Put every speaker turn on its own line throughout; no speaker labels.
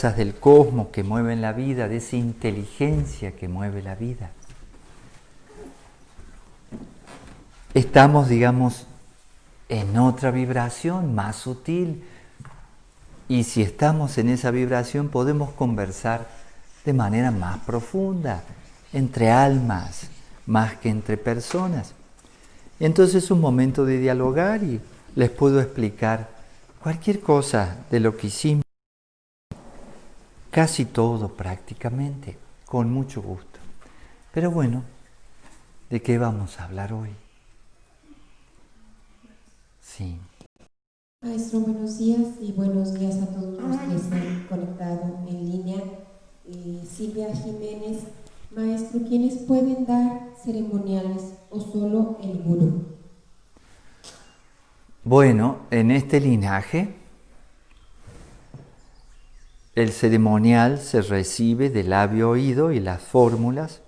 fuerzas del cosmos que mueven la vida, de esa inteligencia que mueve la vida. Estamos, digamos, en otra vibración más sutil, y si estamos en esa vibración podemos conversar de manera más profunda, entre almas, más que entre personas. Entonces es un momento de dialogar y les puedo explicar cualquier cosa de lo que hicimos, casi todo prácticamente, con mucho gusto. Pero bueno, ¿de qué vamos a hablar hoy? Sí.
Maestro, buenos días y buenos días a todos los que se han conectado en línea. Silvia Jiménez, maestro, ¿quiénes pueden dar ceremoniales o solo el gurú?
Bueno, en este linaje, el ceremonial se recibe de labio oído y las fórmulas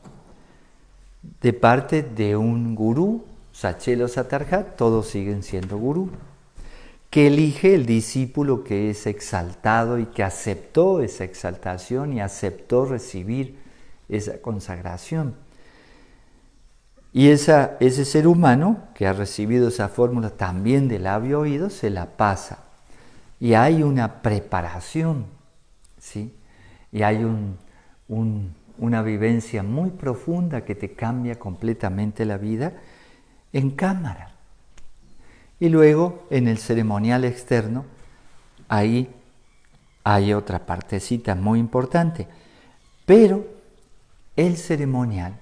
de parte de un gurú, Sachelo Satarjat, todos siguen siendo gurú, que elige el discípulo que es exaltado y que aceptó esa exaltación y aceptó recibir esa consagración. Y ese ser humano que ha recibido esa fórmula también de labio oído se la pasa. Y hay una preparación, ¿sí? Y hay una vivencia muy profunda que te cambia completamente la vida en cámara. Y luego en el ceremonial externo, ahí hay otra partecita muy importante. Pero el ceremonial,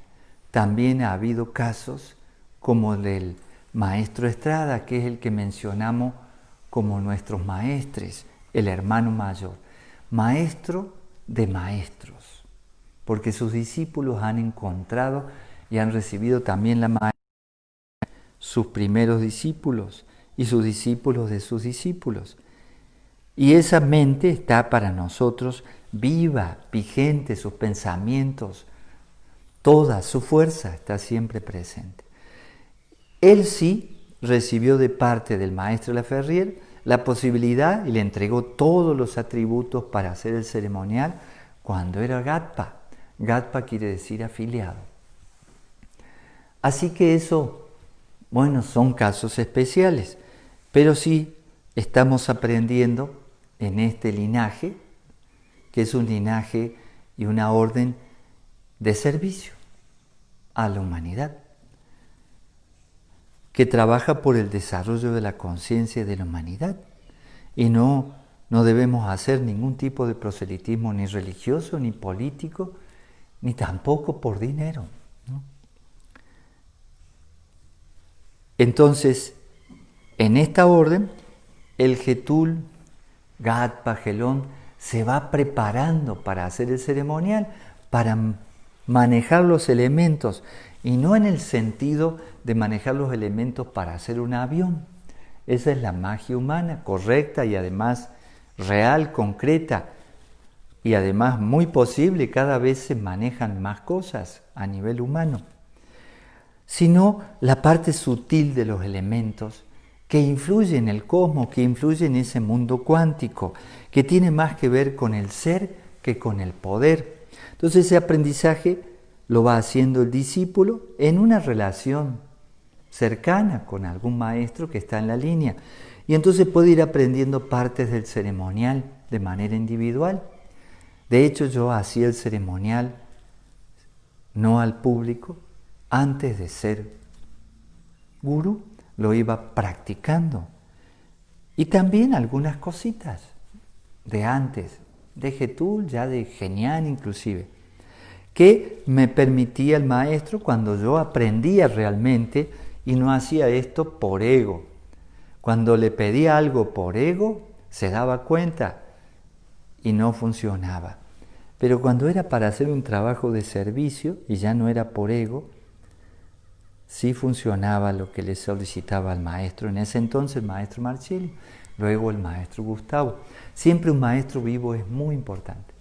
también ha habido casos como el del maestro Estrada, que es el que mencionamos como nuestros maestres, el hermano mayor, maestro de maestros, porque sus discípulos han encontrado y han recibido también la maestría, sus primeros discípulos y sus discípulos de sus discípulos. Y esa mente está para nosotros viva, vigente, sus pensamientos, toda su fuerza está siempre presente. Él sí recibió de parte del maestro Laferrier la posibilidad y le entregó todos los atributos para hacer el ceremonial cuando era Gatpa. Gatpa quiere decir afiliado. Así que eso, bueno, son casos especiales, pero sí estamos aprendiendo en este linaje, que es un linaje y una orden de servicio a la humanidad, que trabaja por el desarrollo de la conciencia de la humanidad. Y no debemos hacer ningún tipo de proselitismo ni religioso, ni político, ni tampoco por dinero, ¿no? Entonces, en esta orden, el Getul, Gatpa, Gelón, se va preparando para hacer el ceremonial, para manejar los elementos, y no en el sentido de manejar los elementos para hacer un avión. Esa es la magia humana, correcta y además real, concreta, y además muy posible, cada vez se manejan más cosas a nivel humano, sino la parte sutil de los elementos que influye en el cosmos, que influye en ese mundo cuántico, que tiene más que ver con el ser que con el poder. Entonces ese aprendizaje lo va haciendo el discípulo en una relación cercana con algún maestro que está en la línea. Y entonces puede ir aprendiendo partes del ceremonial de manera individual. De hecho, yo hacía el ceremonial no al público. Antes de ser gurú, lo iba practicando. Y también algunas cositas de antes, de Getul, ya de Genián inclusive, que me permitía el maestro cuando yo aprendía realmente y no hacía esto por ego. Cuando le pedía algo por ego, se daba cuenta y no funcionaba. Pero cuando era para hacer un trabajo de servicio y ya no era por ego, sí funcionaba lo que le solicitaba al maestro. En ese entonces el maestro Marcello, luego el maestro Gustavo. Siempre un maestro vivo es muy importante.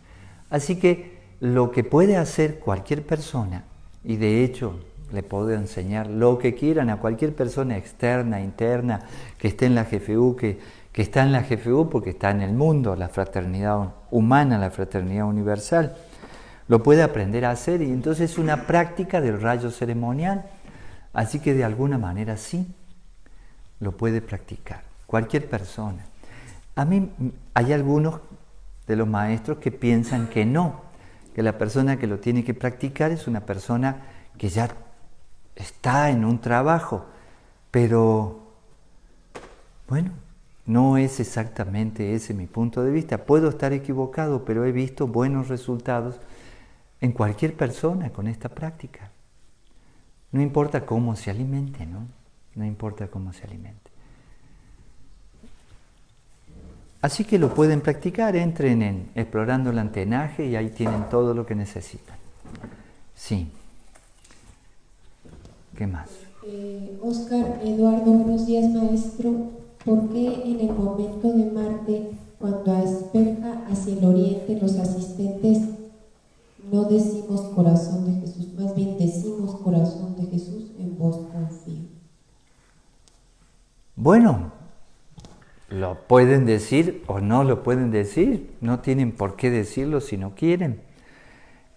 Así que lo que puede hacer cualquier persona, y de hecho le puedo enseñar lo que quieran a cualquier persona externa, interna, que esté en la GFU, que que está en la GFU porque está en el mundo, la fraternidad humana, la fraternidad universal. Lo puede aprender a hacer y entonces es una práctica del rayo ceremonial. Así que de alguna manera sí, lo puede practicar cualquier persona. A mí hay algunos de los maestros que piensan que no, que la persona que lo tiene que practicar es una persona que ya está en un trabajo, pero bueno, no es exactamente ese mi punto de vista. Puedo estar equivocado, pero he visto buenos resultados en cualquier persona con esta práctica. No importa cómo se alimente, ¿no? No importa cómo se alimente. Así que lo pueden practicar, entren en Explorando el Antenaje y ahí tienen todo lo que necesitan. Sí. ¿Qué más?
Oscar Eduardo, buenos días, maestro. ¿Por qué en el momento de Marte, cuando asperja hacia el oriente, los asistentes no decimos corazón de Jesús, más bien decimos corazón de Jesús, en vos confío?
Bueno, lo pueden decir o no lo pueden decir, no tienen por qué decirlo si no quieren.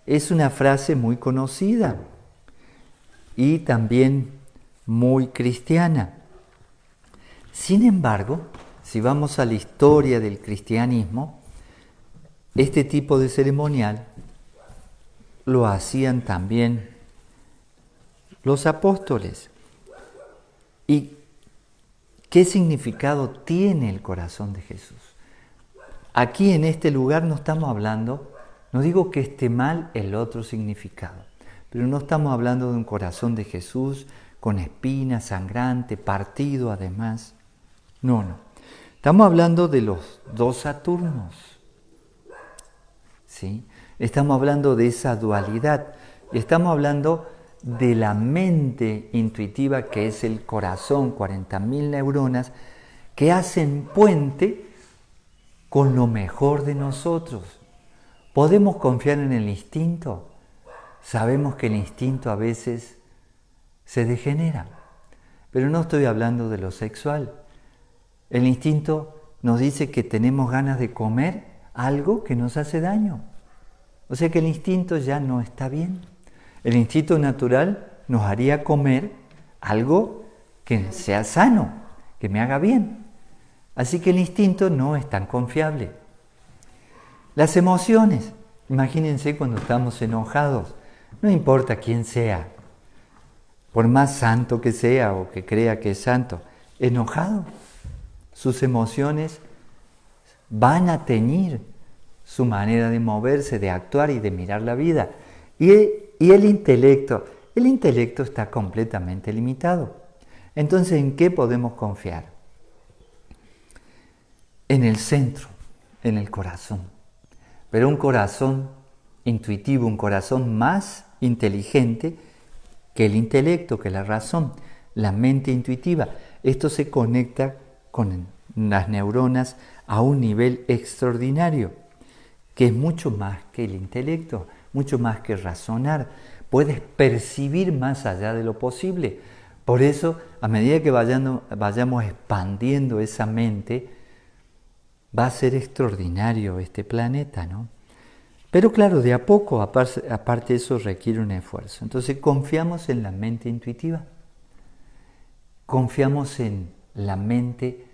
Es una frase muy conocida y también muy cristiana. Sin embargo, si vamos a la historia del cristianismo, este tipo de ceremonial lo hacían también los apóstoles. ¿Y qué significado tiene el corazón de Jesús? Aquí en este lugar no estamos hablando, no digo que esté mal el otro significado, pero no estamos hablando de un corazón de Jesús con espinas, sangrante, partido además. No. Estamos hablando de los dos Saturnos. ¿Sí? Estamos hablando de esa dualidad. Estamos hablando de la mente intuitiva que es el corazón, 40.000 neuronas, que hacen puente con lo mejor de nosotros. ¿Podemos confiar en el instinto? Sabemos que el instinto a veces se degenera, pero no estoy hablando de lo sexual. El instinto nos dice que tenemos ganas de comer algo que nos hace daño. O sea que el instinto ya no está bien. El instinto natural nos haría comer algo que sea sano, que me haga bien. Así que el instinto no es tan confiable. Las emociones, imagínense cuando estamos enojados, no importa quién sea, por más santo que sea o que crea que es santo, enojado, sus emociones van a teñir su manera de moverse, de actuar y de mirar la vida. Y el intelecto está completamente limitado. Entonces, ¿en qué podemos confiar? En el centro, en el corazón. Pero un corazón intuitivo, un corazón más inteligente que el intelecto, que la razón, la mente intuitiva. Esto se conecta con las neuronas a un nivel extraordinario, que es mucho más que el intelecto, mucho más que razonar. Puedes percibir más allá de lo posible. Por eso, a medida que vayamos expandiendo esa mente, va a ser extraordinario este planeta, ¿no? Pero claro, de a poco, aparte eso requiere un esfuerzo. Entonces confiamos en la mente intuitiva. Confiamos en la mente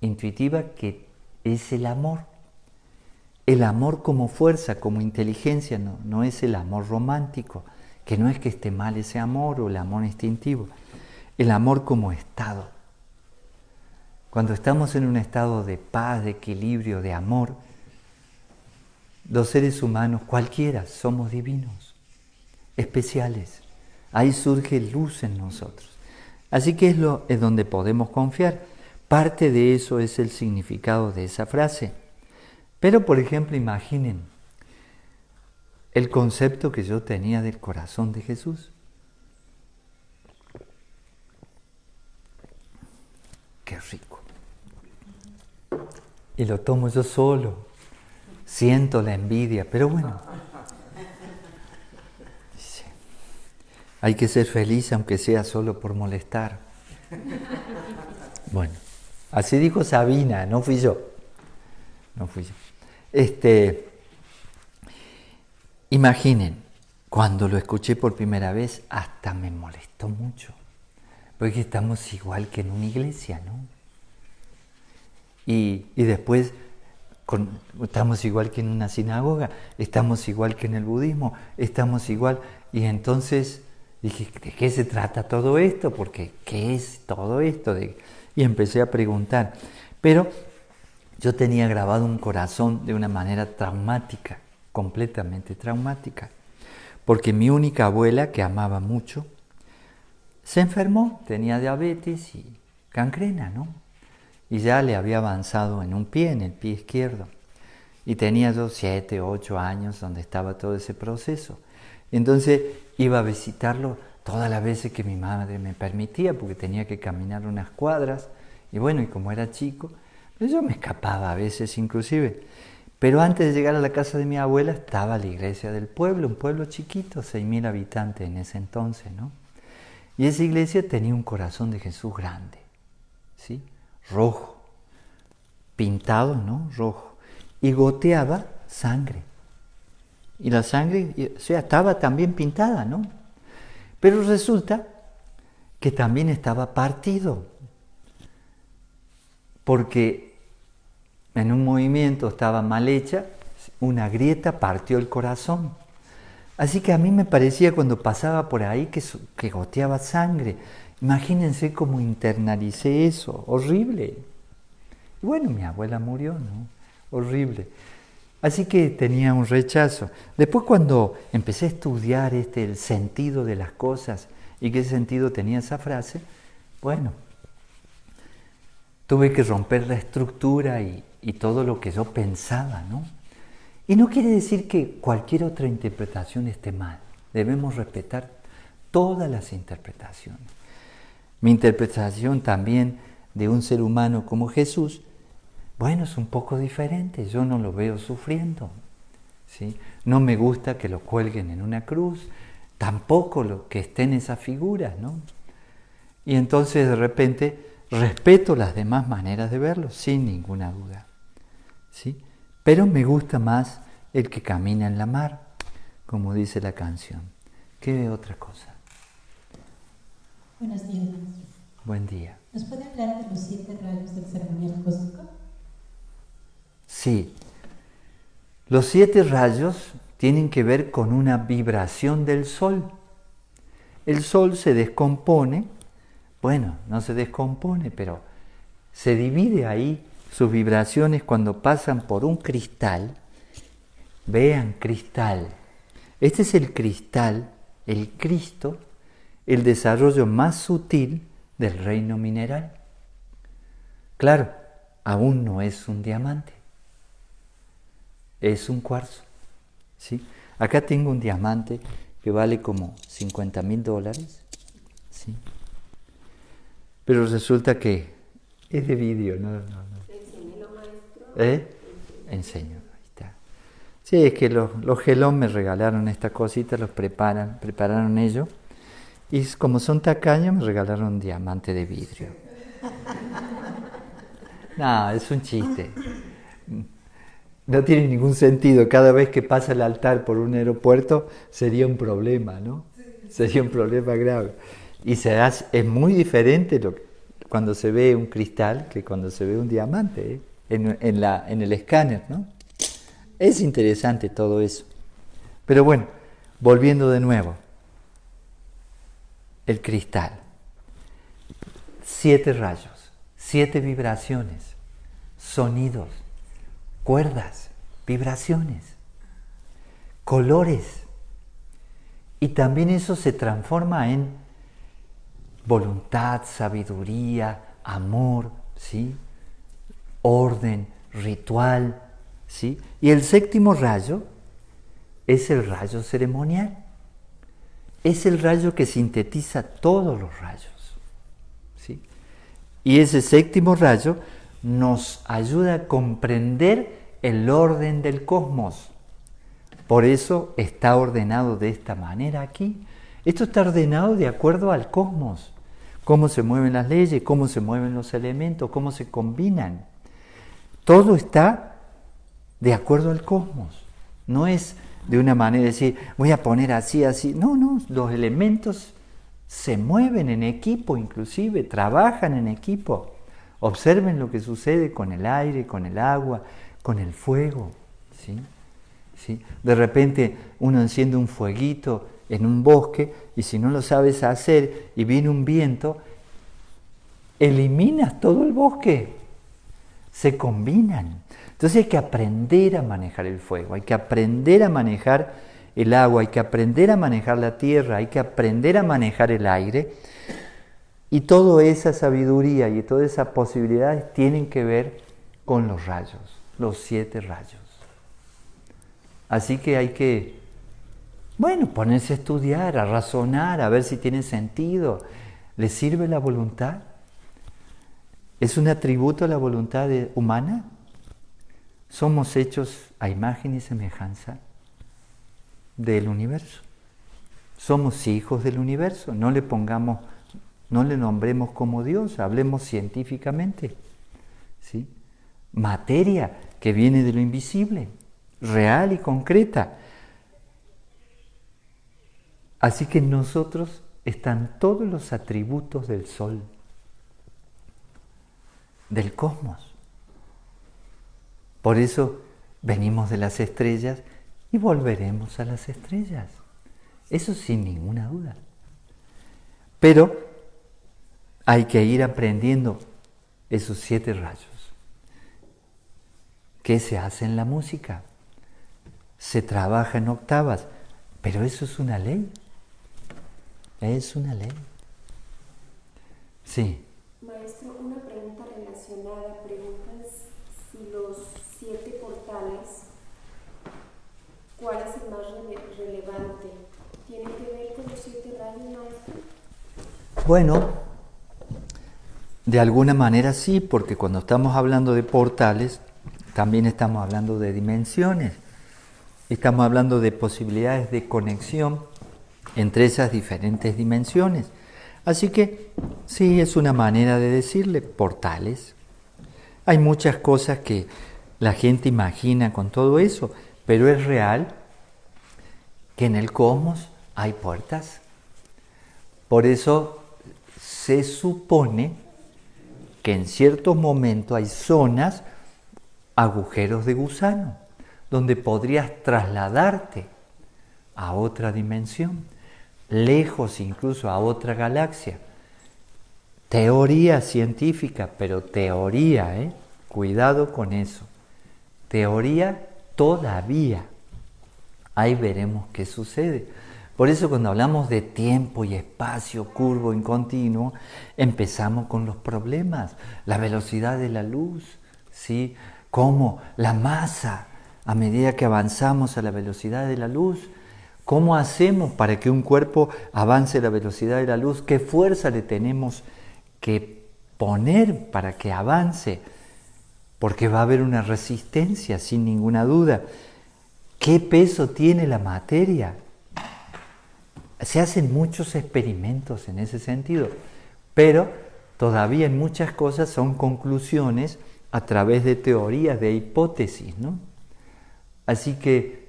intuitiva que es el amor. El amor como fuerza, como inteligencia, no es el amor romántico, que no es que esté mal ese amor o el amor instintivo. El amor como estado. Cuando estamos en un estado de paz, de equilibrio, de amor, los seres humanos, cualquiera, somos divinos, especiales. Ahí surge luz en nosotros. Así que es donde podemos confiar. Parte de eso es el significado de esa frase. Pero, por ejemplo, imaginen el concepto que yo tenía del corazón de Jesús. Qué rico. Y lo tomo yo solo. Siento la envidia, pero bueno. Hay que ser feliz aunque sea solo por molestar. Bueno, Así dijo Sabina, no fui yo. No fui yo. Imaginen, cuando lo escuché por primera vez, hasta me molestó mucho. Porque estamos igual que en una iglesia, ¿no? Y después estamos igual que en una sinagoga, estamos igual que en el budismo, estamos igual. Y entonces dije, ¿de qué se trata todo esto? Porque, ¿qué es todo esto? Y empecé a preguntar. Pero yo tenía grabado un corazón de una manera traumática, completamente traumática. Porque mi única abuela, que amaba mucho, se enfermó, tenía diabetes y cancrena, ¿no? Y ya le había avanzado en un pie, en el pie izquierdo. Y tenía yo 7, 8 años donde estaba todo ese proceso. Entonces iba a visitarlo todas las veces que mi madre me permitía, porque tenía que caminar unas cuadras. Y bueno, y como era chico, pues yo me escapaba a veces inclusive. Pero antes de llegar a la casa de mi abuela estaba la iglesia del pueblo, un pueblo chiquito, 6.000 habitantes en ese entonces, ¿no? Y esa iglesia tenía un corazón de Jesús grande, ¿sí? Rojo, pintado, ¿no? Rojo. Y goteaba sangre. Y la sangre, o sea, estaba también pintada, ¿no? Pero resulta que también estaba partido. Porque en un movimiento estaba mal hecha, una grieta partió el corazón. Así que a mí me parecía cuando pasaba por ahí que goteaba sangre. Imagínense cómo internalicé eso, horrible. Y bueno, mi abuela murió, ¿no? Horrible. Así que tenía un rechazo. Después cuando empecé a estudiar el sentido de las cosas y qué sentido tenía esa frase, bueno, tuve que romper la estructura y todo lo que yo pensaba, ¿no? Y no quiere decir que cualquier otra interpretación esté mal. Debemos respetar todas las interpretaciones. Mi interpretación también de un ser humano como Jesús, bueno, es un poco diferente. Yo no lo veo sufriendo, ¿sí? No me gusta que lo cuelguen en una cruz, tampoco lo que esté en esa figura, ¿no? Y entonces de repente respeto las demás maneras de verlo, sin ninguna duda, ¿sí? Pero me gusta más el que camina en la mar, como dice la canción. ¿Qué otra cosa?
Buenos días, maestro.
Buen día.
¿Nos puede hablar de los 7 rayos del ceremonial cósmico?
Sí. Los 7 rayos tienen que ver con una vibración del sol. El sol se descompone, bueno, no se descompone, pero se divide ahí sus vibraciones cuando pasan por un cristal. Vean, cristal. Este es el cristal, el Cristo, el desarrollo más sutil del reino mineral. Claro, aún no es un diamante, es un cuarzo, ¿sí? Acá tengo un diamante que vale como $50,000, ¿sí? Pero resulta que es de vidrio, no.
Enséñelo, maestro.
Enseño, ahí está. Sí, es que los gelón me regalaron esta cosita, los prepararon ellos, y como son tacaños me regalaron un diamante de vidrio. No, es un chiste. No tiene ningún sentido. Cada vez que pasa el altar por un aeropuerto sería un problema, ¿no? Sería un problema grave. Y es muy diferente cuando se ve un cristal que cuando se ve un diamante, en el escáner, ¿no? Es interesante todo eso. Pero bueno, volviendo de nuevo. El cristal. 7 rayos, 7 vibraciones, sonidos, cuerdas, vibraciones, colores. Y también eso se transforma en voluntad, sabiduría, amor, ¿sí? Orden, ritual, ¿sí? Y el 7º rayo es el rayo ceremonial. Es el rayo que sintetiza todos los rayos, ¿sí? Y ese 7º rayo nos ayuda a comprender el orden del cosmos. Por eso está ordenado de esta manera aquí. Esto está ordenado de acuerdo al cosmos. cómo se mueven las leyes, cómo se mueven los elementos, cómo se combinan. Todo está de acuerdo al cosmos. No es de una manera de decir, voy a poner así, así. No, los elementos se mueven en equipo, inclusive, trabajan en equipo. Observen lo que sucede con el aire, con el agua, con el fuego. ¿Sí? ¿Sí? De repente uno enciende un fueguito en un bosque y si no lo sabes hacer y viene un viento, eliminas todo el bosque. Se combinan. Entonces hay que aprender a manejar el fuego, hay que aprender a manejar el agua, hay que aprender a manejar la tierra, hay que aprender a manejar el aire. Y toda esa sabiduría y todas esas posibilidades tienen que ver con los rayos, los 7 rayos. Así que hay que, ponerse a estudiar, a razonar, a ver si tiene sentido. ¿Le sirve la voluntad? ¿Es un atributo a la voluntad humana? Somos hechos a imagen y semejanza del universo. Somos hijos del universo. No le nombremos como Dios, hablemos científicamente. ¿Sí? Materia que viene de lo invisible, real y concreta. Así que en nosotros están todos los atributos del Sol, del cosmos. Por eso venimos de las estrellas y volveremos a las estrellas. Eso sin ninguna duda. Pero hay que ir aprendiendo esos 7 rayos. ¿Qué se hace en la música? Se trabaja en octavas, pero eso es una ley. Es una ley. Sí.
Maestro, una pregunta relacionada. Preguntas si los 7 portales, ¿cuál es el más relevante? ¿Tiene que ver con los 7 rayos, maestro?
Bueno, de alguna manera sí, porque cuando estamos hablando de portales, también estamos hablando de dimensiones. Estamos hablando de posibilidades de conexión entre esas diferentes dimensiones. Así que sí, es una manera de decirle portales. Hay muchas cosas que la gente imagina con todo eso, pero es real que en el cosmos hay puertas. Por eso se supone que en ciertos momentos hay zonas, agujeros de gusano, donde podrías trasladarte a otra dimensión, lejos incluso a otra galaxia. Teoría científica, pero teoría, cuidado con eso. Teoría todavía. Ahí veremos qué sucede. Por eso cuando hablamos de tiempo y espacio curvo en continuo, empezamos con los problemas. La velocidad de la luz, ¿sí? Cómo la masa, a medida que avanzamos a la velocidad de la luz, ¿cómo hacemos para que un cuerpo avance a la velocidad de la luz? ¿Qué fuerza le tenemos que poner para que avance? Porque va a haber una resistencia, sin ninguna duda. ¿Qué peso tiene la materia? Se hacen muchos experimentos en ese sentido, pero todavía en muchas cosas son conclusiones a través de teorías, de hipótesis, ¿no? Así que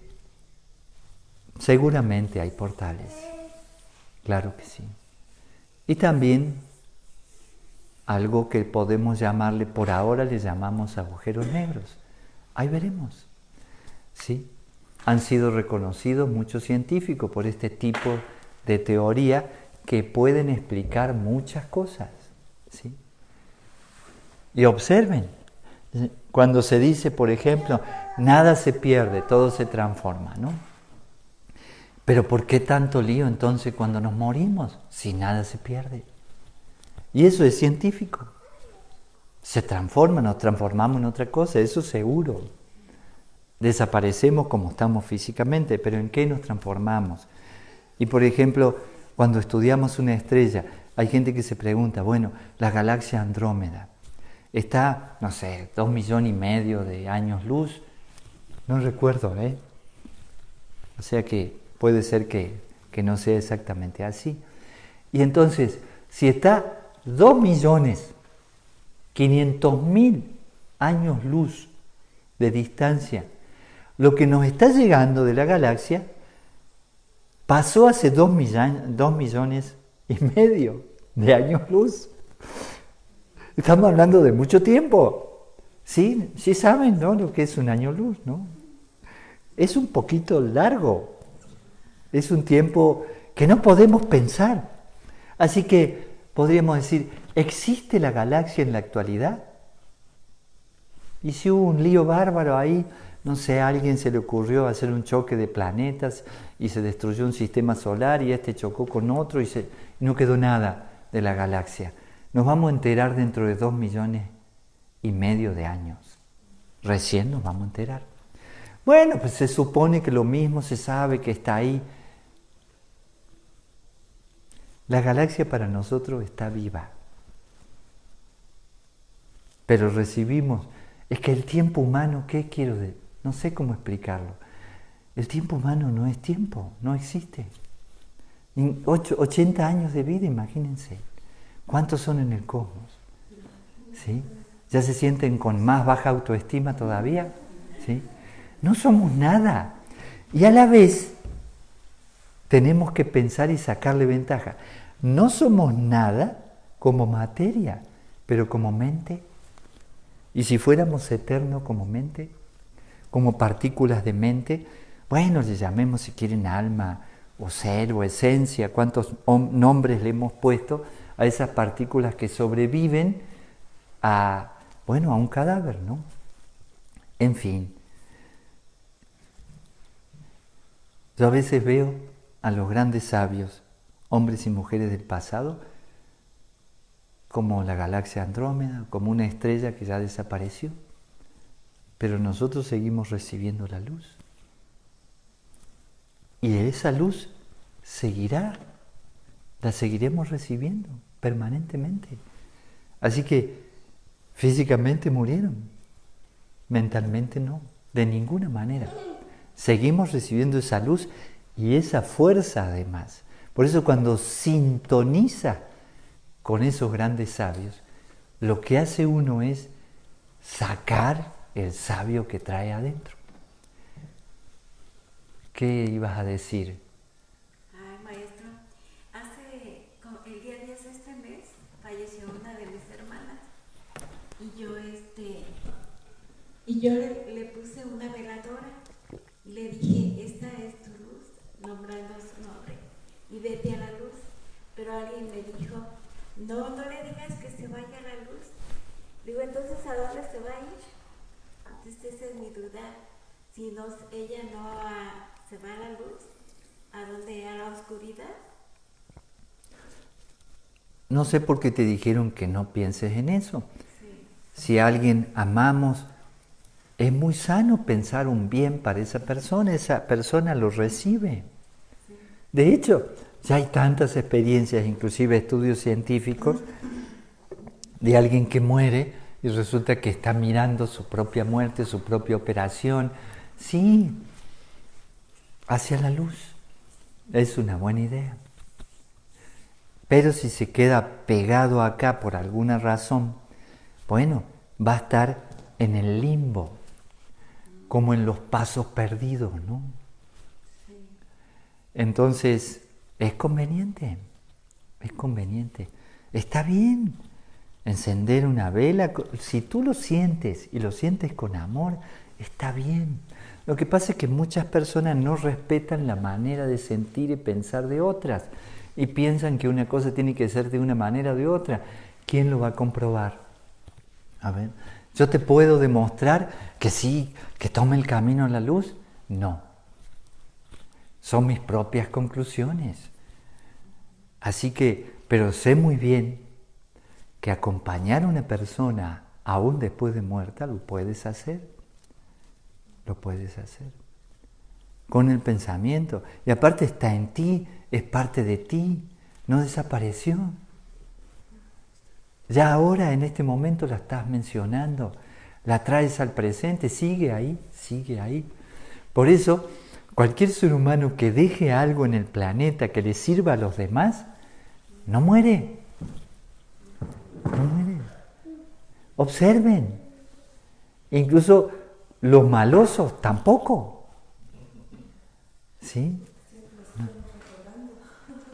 seguramente hay portales, claro que sí. Y también algo que podemos llamarle, por ahora le llamamos agujeros negros. Ahí veremos, ¿sí? Han sido reconocidos muchos científicos por este tipo de teoría que pueden explicar muchas cosas, ¿sí? Y observen, cuando se dice, por ejemplo, nada se pierde, todo se transforma, ¿no? Pero ¿por qué tanto lío entonces cuando nos morimos si nada se pierde? Y eso es científico. Se transforma, nos transformamos en otra cosa, eso seguro. Desaparecemos como estamos físicamente, pero ¿en qué nos transformamos? Y por ejemplo, cuando estudiamos una estrella, hay gente que se pregunta, bueno, la galaxia Andrómeda está, 2,5 millones de años luz, no recuerdo, O sea que puede ser que no sea exactamente así. Y entonces, si está 2.500.000 años luz de distancia. Lo que nos está llegando de la galaxia pasó hace 2,5 millones de años luz. Estamos hablando de mucho tiempo. Sí, sí saben, ¿no?, lo que es un año luz, ¿no? Es un poquito largo. Es un tiempo que no podemos pensar. Así que podríamos decir, ¿existe la galaxia en la actualidad? Y si hubo un lío bárbaro ahí, no sé, a alguien se le ocurrió hacer un choque de planetas y se destruyó un sistema solar y este chocó con otro y no quedó nada de la galaxia. Nos vamos a enterar dentro de 2,5 millones de años. Recién nos vamos a enterar. Bueno, pues se supone que lo mismo se sabe que está ahí. La galaxia para nosotros está viva. Pero recibimos... Es que el tiempo humano, ¿qué quiero decir? No sé cómo explicarlo. El tiempo humano no es tiempo, no existe. 80 años de vida, imagínense. ¿Cuántos son en el cosmos? ¿Sí? ¿Ya se sienten con más baja autoestima todavía? ¿Sí? No somos nada. Y a la vez tenemos que pensar y sacarle ventaja. No somos nada como materia, pero como mente. Y si fuéramos eternos como mente, como partículas de mente, bueno, le llamemos si quieren alma o ser o esencia, cuántos nombres le hemos puesto a esas partículas que sobreviven a un cadáver, ¿no? En fin, yo a veces veo a los grandes sabios, hombres y mujeres del pasado, como la galaxia Andrómeda, como una estrella que ya desapareció, pero nosotros seguimos recibiendo la luz. Y esa luz la seguiremos recibiendo permanentemente. Así que físicamente murieron, mentalmente no, de ninguna manera. Seguimos recibiendo esa luz y esa fuerza además. Por eso cuando sintoniza con esos grandes sabios, lo que hace uno es sacar el sabio que trae adentro. ¿Qué ibas a decir?
Ay, maestro, el día 10 de este mes falleció una de mis hermanas y yo le puse una veladora y le dije, esta es tu luz, nombrando su nombre, y vete a la luz. Pero alguien me dijo, no le digas que se vaya la luz. Digo, entonces, ¿a dónde se va a ir? Entonces esa es mi duda. Si ella no se va a la luz, ¿a dónde? ¿A la oscuridad?
No sé por qué te dijeron que no pienses en eso.
Sí.
Si a alguien amamos, es muy sano pensar un bien para esa persona lo recibe.
Sí.
De hecho, ya hay tantas experiencias, inclusive estudios científicos, de alguien que muere y resulta que está mirando su propia muerte, su propia operación. Sí, hacia la luz. Es una buena idea. Pero si se queda pegado acá por alguna razón, bueno, va a estar en el limbo, como en los pasos perdidos, ¿no?
Sí.
Entonces, es conveniente. Está bien encender una vela. Si tú lo sientes y lo sientes con amor, está bien. Lo que pasa es que muchas personas no respetan la manera de sentir y pensar de otras y piensan que una cosa tiene que ser de una manera o de otra. ¿Quién lo va a comprobar? A ver, ¿yo te puedo demostrar que sí, que tome el camino a la luz? No. Son mis propias conclusiones. Así que, pero sé muy bien que acompañar a una persona aún después de muerta lo puedes hacer. Lo puedes hacer. Con el pensamiento. Y aparte está en ti, es parte de ti. No desapareció. Ya ahora, en este momento, la estás mencionando. La traes al presente, sigue ahí. Por eso, cualquier ser humano que deje algo en el planeta que le sirva a los demás, no muere. No muere. Observen. Incluso los malosos tampoco. ¿Sí?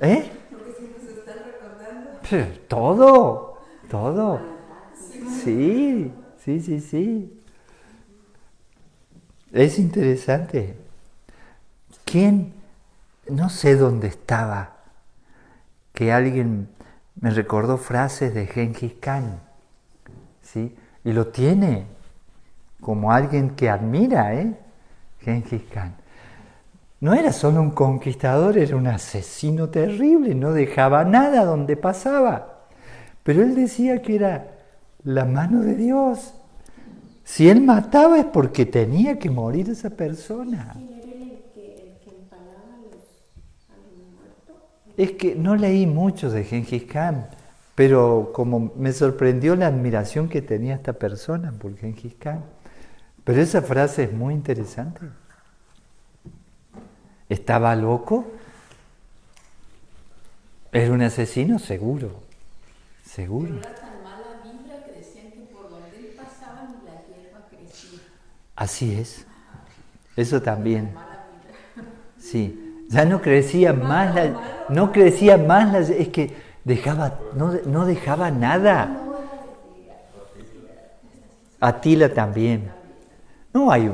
¿Eh? Todo. Sí. Es interesante. ¿Quién? No sé dónde estaba, que alguien me recordó frases de Gengis Khan, ¿sí? Y lo tiene como alguien que admira, Gengis Khan. No era solo un conquistador, era un asesino terrible, no dejaba nada donde pasaba. Pero él decía que era la mano de Dios. Si él mataba es porque tenía que morir esa persona. Es que no leí mucho de Gengis Khan, pero como me sorprendió la admiración que tenía esta persona por Gengis Khan. Pero esa frase es muy interesante. ¿Estaba loco? ¿Era un asesino? Seguro.
Pero era tan mala vibra que decían que por donde él pasaba ni la hierba crecía.
Así es. Eso también. Sí. Ya no crecía más es que no dejaba nada. Atila también. No hay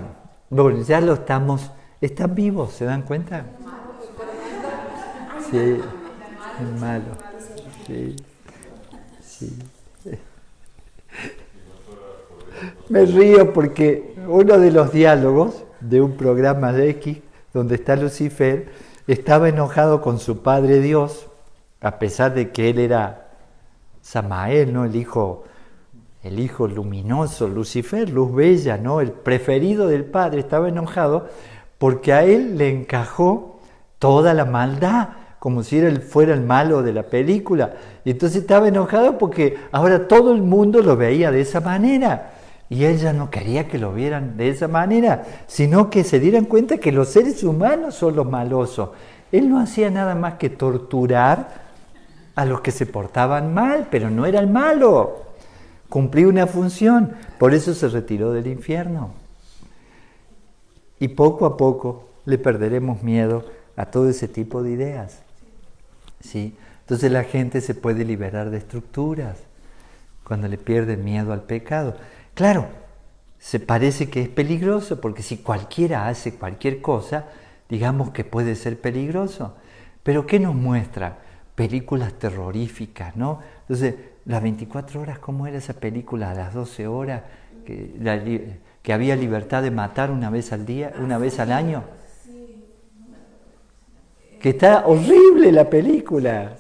bueno, ya lo están vivos, ¿se dan cuenta? Sí, es malo. Sí. Me río porque uno de los diálogos de un programa de X, donde está Lucifer, estaba enojado con su padre Dios, a pesar de que él era Samael, ¿no? El hijo luminoso, Lucifer, luz bella, ¿no? El preferido del padre, estaba enojado porque a él le encajó toda la maldad, como si él fuera el malo de la película. Y entonces estaba enojado porque ahora todo el mundo lo veía de esa manera. Y él ya no quería que lo vieran de esa manera, sino que se dieran cuenta que los seres humanos son los malosos. Él no hacía nada más que torturar a los que se portaban mal, pero no era el malo. Cumplía una función, por eso se retiró del infierno. Y poco a poco le perderemos miedo a todo ese tipo de ideas. ¿Sí? Entonces la gente se puede liberar de estructuras cuando le pierde miedo al pecado. Claro, se parece que es peligroso, porque si cualquiera hace cualquier cosa, digamos que puede ser peligroso. Pero ¿qué nos muestra? Películas terroríficas, ¿no? Entonces, las 24 horas, ¿cómo era esa película? A las 12 horas, que había libertad de matar una vez al día, una vez al año. Que está horrible la película.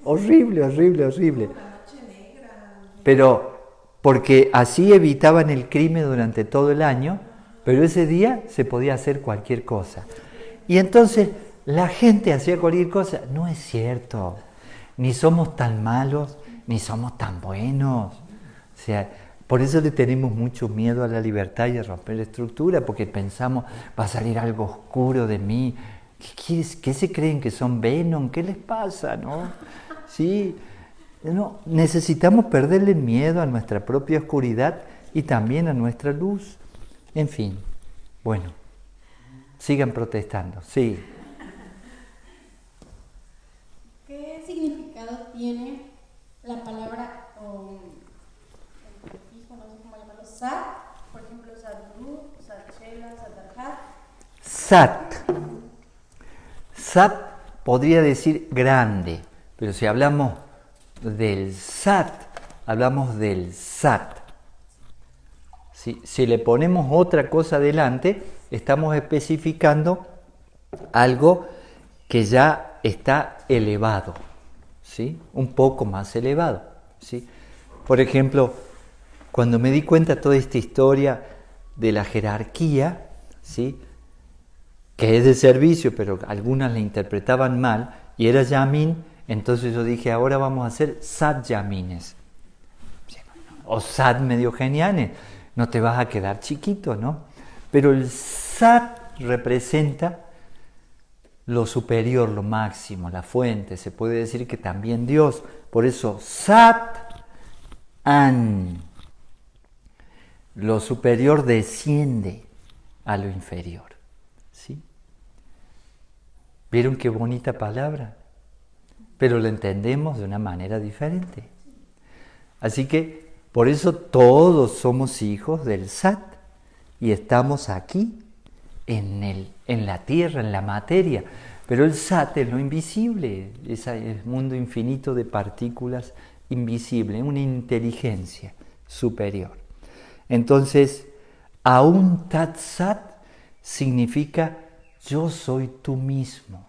Horrible. Pero porque así evitaban el crimen durante todo el año, pero ese día se podía hacer cualquier cosa. Y entonces la gente hacía cualquier cosa. No es cierto. Ni somos tan malos, ni somos tan buenos. O sea, por eso le tenemos mucho miedo a la libertad y a romper la estructura, porque pensamos, va a salir algo oscuro de mí. ¿Qué se creen que son Venom? ¿Qué les pasa, no? Sí. No, necesitamos perderle miedo a nuestra propia oscuridad y también a nuestra luz. En fin, bueno, sigan protestando, sí.
¿Qué significado tiene la palabra, no sé cómo llamarlo, Sat? Por ejemplo, Sadhguru, Satchela, Satarhat.
Sat podría decir grande, pero si hablamos del Sat, hablamos del Sat. Si le ponemos otra cosa delante, estamos especificando algo que ya está elevado, ¿sí? Un poco más elevado, ¿sí? Por ejemplo, cuando me di cuenta de toda esta historia de la jerarquía, ¿sí? Que es de servicio, pero algunas la interpretaban mal, y era Yamin. Entonces yo dije, ahora vamos a hacer Sat Yamines. O Sat medio genianes. No te vas a quedar chiquito, ¿no? Pero el Sat representa lo superior, lo máximo, la fuente. Se puede decir que también Dios. Por eso Sat An. Lo superior desciende a lo inferior. ¿Sí? ¿Vieron qué bonita palabra? Pero la entendemos de una manera diferente. Así que por eso todos somos hijos del Sat y estamos aquí en la tierra, en la materia. Pero el Sat es lo invisible, es el mundo infinito de partículas invisible, una inteligencia superior. Entonces, Aum Tat Sat significa yo soy tú mismo.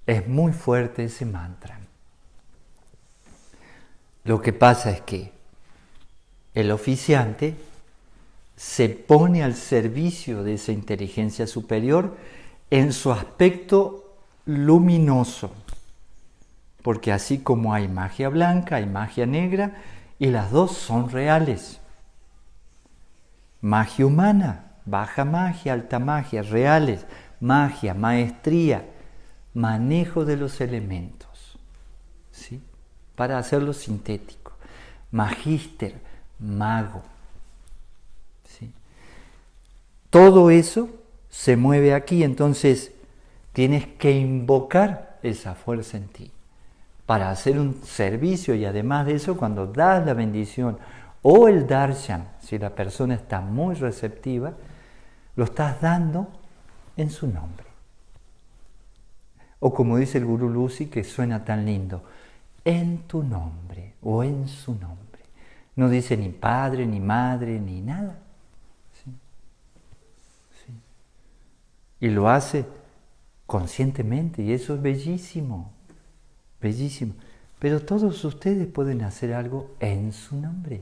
Es muy fuerte ese mantra. Lo que pasa es que el oficiante se pone al servicio de esa inteligencia superior en su aspecto luminoso, porque así como hay magia blanca, hay magia negra, y las dos son reales. Magia humana, baja magia, alta magia, reales, magia, maestría, manejo de los elementos, ¿sí? Para hacerlo sintético. Magíster, mago. ¿Sí? Todo eso se mueve aquí, entonces tienes que invocar esa fuerza en ti para hacer un servicio, y además de eso, cuando das la bendición o el darshan, si la persona está muy receptiva, lo estás dando en su nombre. O como dice el Gurú Lucy, que suena tan lindo, en tu nombre o en su nombre. No dice ni padre, ni madre, ni nada. ¿Sí? ¿Sí? Y lo hace conscientemente, y eso es bellísimo, bellísimo. Pero todos ustedes pueden hacer algo en su nombre,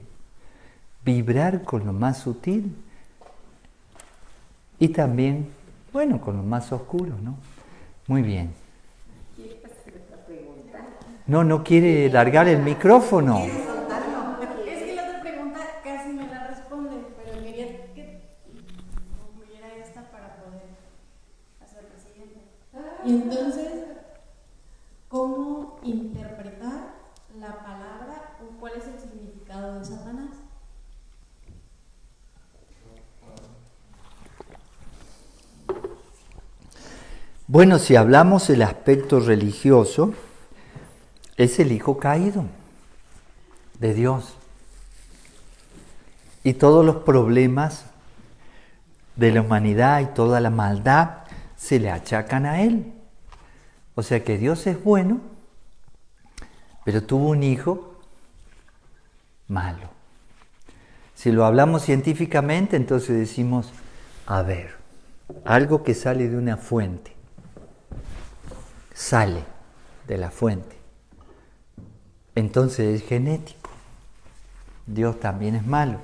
vibrar con lo más sutil y también, bueno, con lo más oscuro, ¿no? Muy bien. No quiere largar el micrófono.
Es que la otra pregunta casi me la responde, pero quería que concluyera esta para poder hacer la siguiente.
Y entonces, ¿cómo interpretar la palabra o cuál es el significado de Satanás?
Bueno, si hablamos del aspecto religioso, es el hijo caído de Dios. Y todos los problemas de la humanidad y toda la maldad se le achacan a él. O sea que Dios es bueno, pero tuvo un hijo malo. Si lo hablamos científicamente, entonces decimos, a ver, algo que sale de una fuente, sale de la fuente, entonces es genético. Dios también es malo.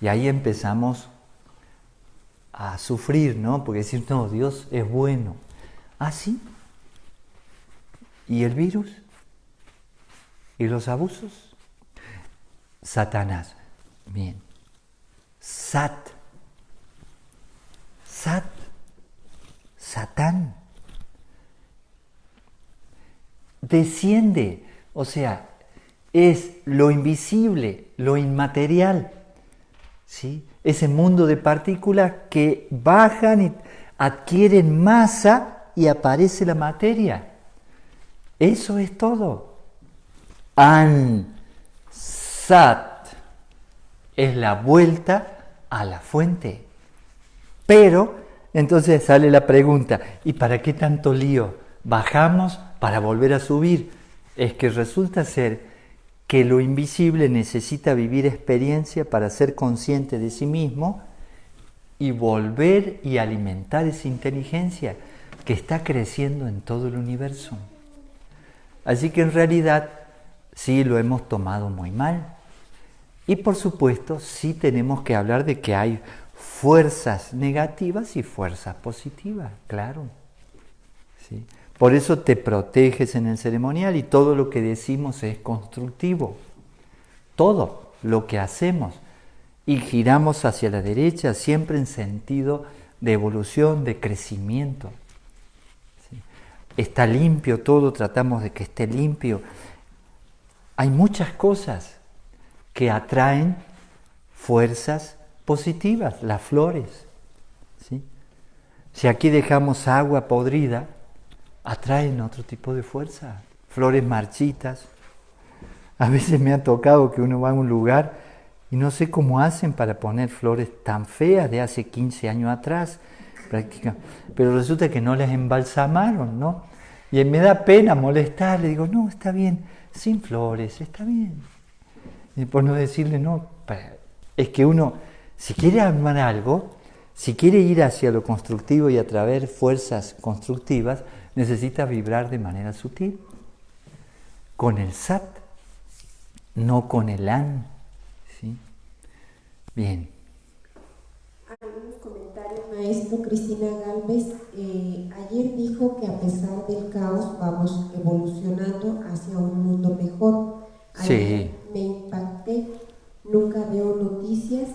Y ahí empezamos a sufrir, ¿no? Porque decir, no, Dios es bueno. ¿Ah, sí? ¿Y el virus? ¿Y los abusos? Satanás. Bien. Sat. Satán. Desciende. O sea, es lo invisible, lo inmaterial, ¿sí? Ese mundo de partículas que bajan y adquieren masa y aparece la materia. Eso es todo. An Sat es la vuelta a la fuente. Pero entonces sale la pregunta, ¿y para qué tanto lío? ¿Bajamos para volver a subir? Es que resulta ser que lo invisible necesita vivir experiencia para ser consciente de sí mismo y volver y alimentar esa inteligencia que está creciendo en todo el universo. Así que en realidad sí lo hemos tomado muy mal. Y por supuesto sí tenemos que hablar de que hay fuerzas negativas y fuerzas positivas, claro. ¿Sí? Por eso te proteges en el ceremonial y todo lo que decimos es constructivo. Todo lo que hacemos. Y giramos hacia la derecha siempre en sentido de evolución, de crecimiento. ¿Sí? Está limpio todo, tratamos de que esté limpio. hay muchas cosas que atraen fuerzas positivas, las flores, ¿sí? Si aquí dejamos agua podrida, atraen otro tipo de fuerza, flores marchitas. A veces me ha tocado que uno va a un lugar y no sé cómo hacen para poner flores tan feas de hace 15 años atrás, pero resulta que no las embalsamaron, ¿no? Y me da pena molestar, le digo, no, está bien, sin flores, está bien. Y por no decirle, no, es que uno, si quiere armar algo, si quiere ir hacia lo constructivo y atraer fuerzas constructivas, necesita vibrar de manera sutil, con el Sat, no con el An, ¿sí? Bien.
Algunos comentarios, maestro. Cristina Galvez, ayer dijo que a pesar del caos vamos evolucionando hacia un mundo mejor. Ayer
Sí.
me impacté, nunca veo noticias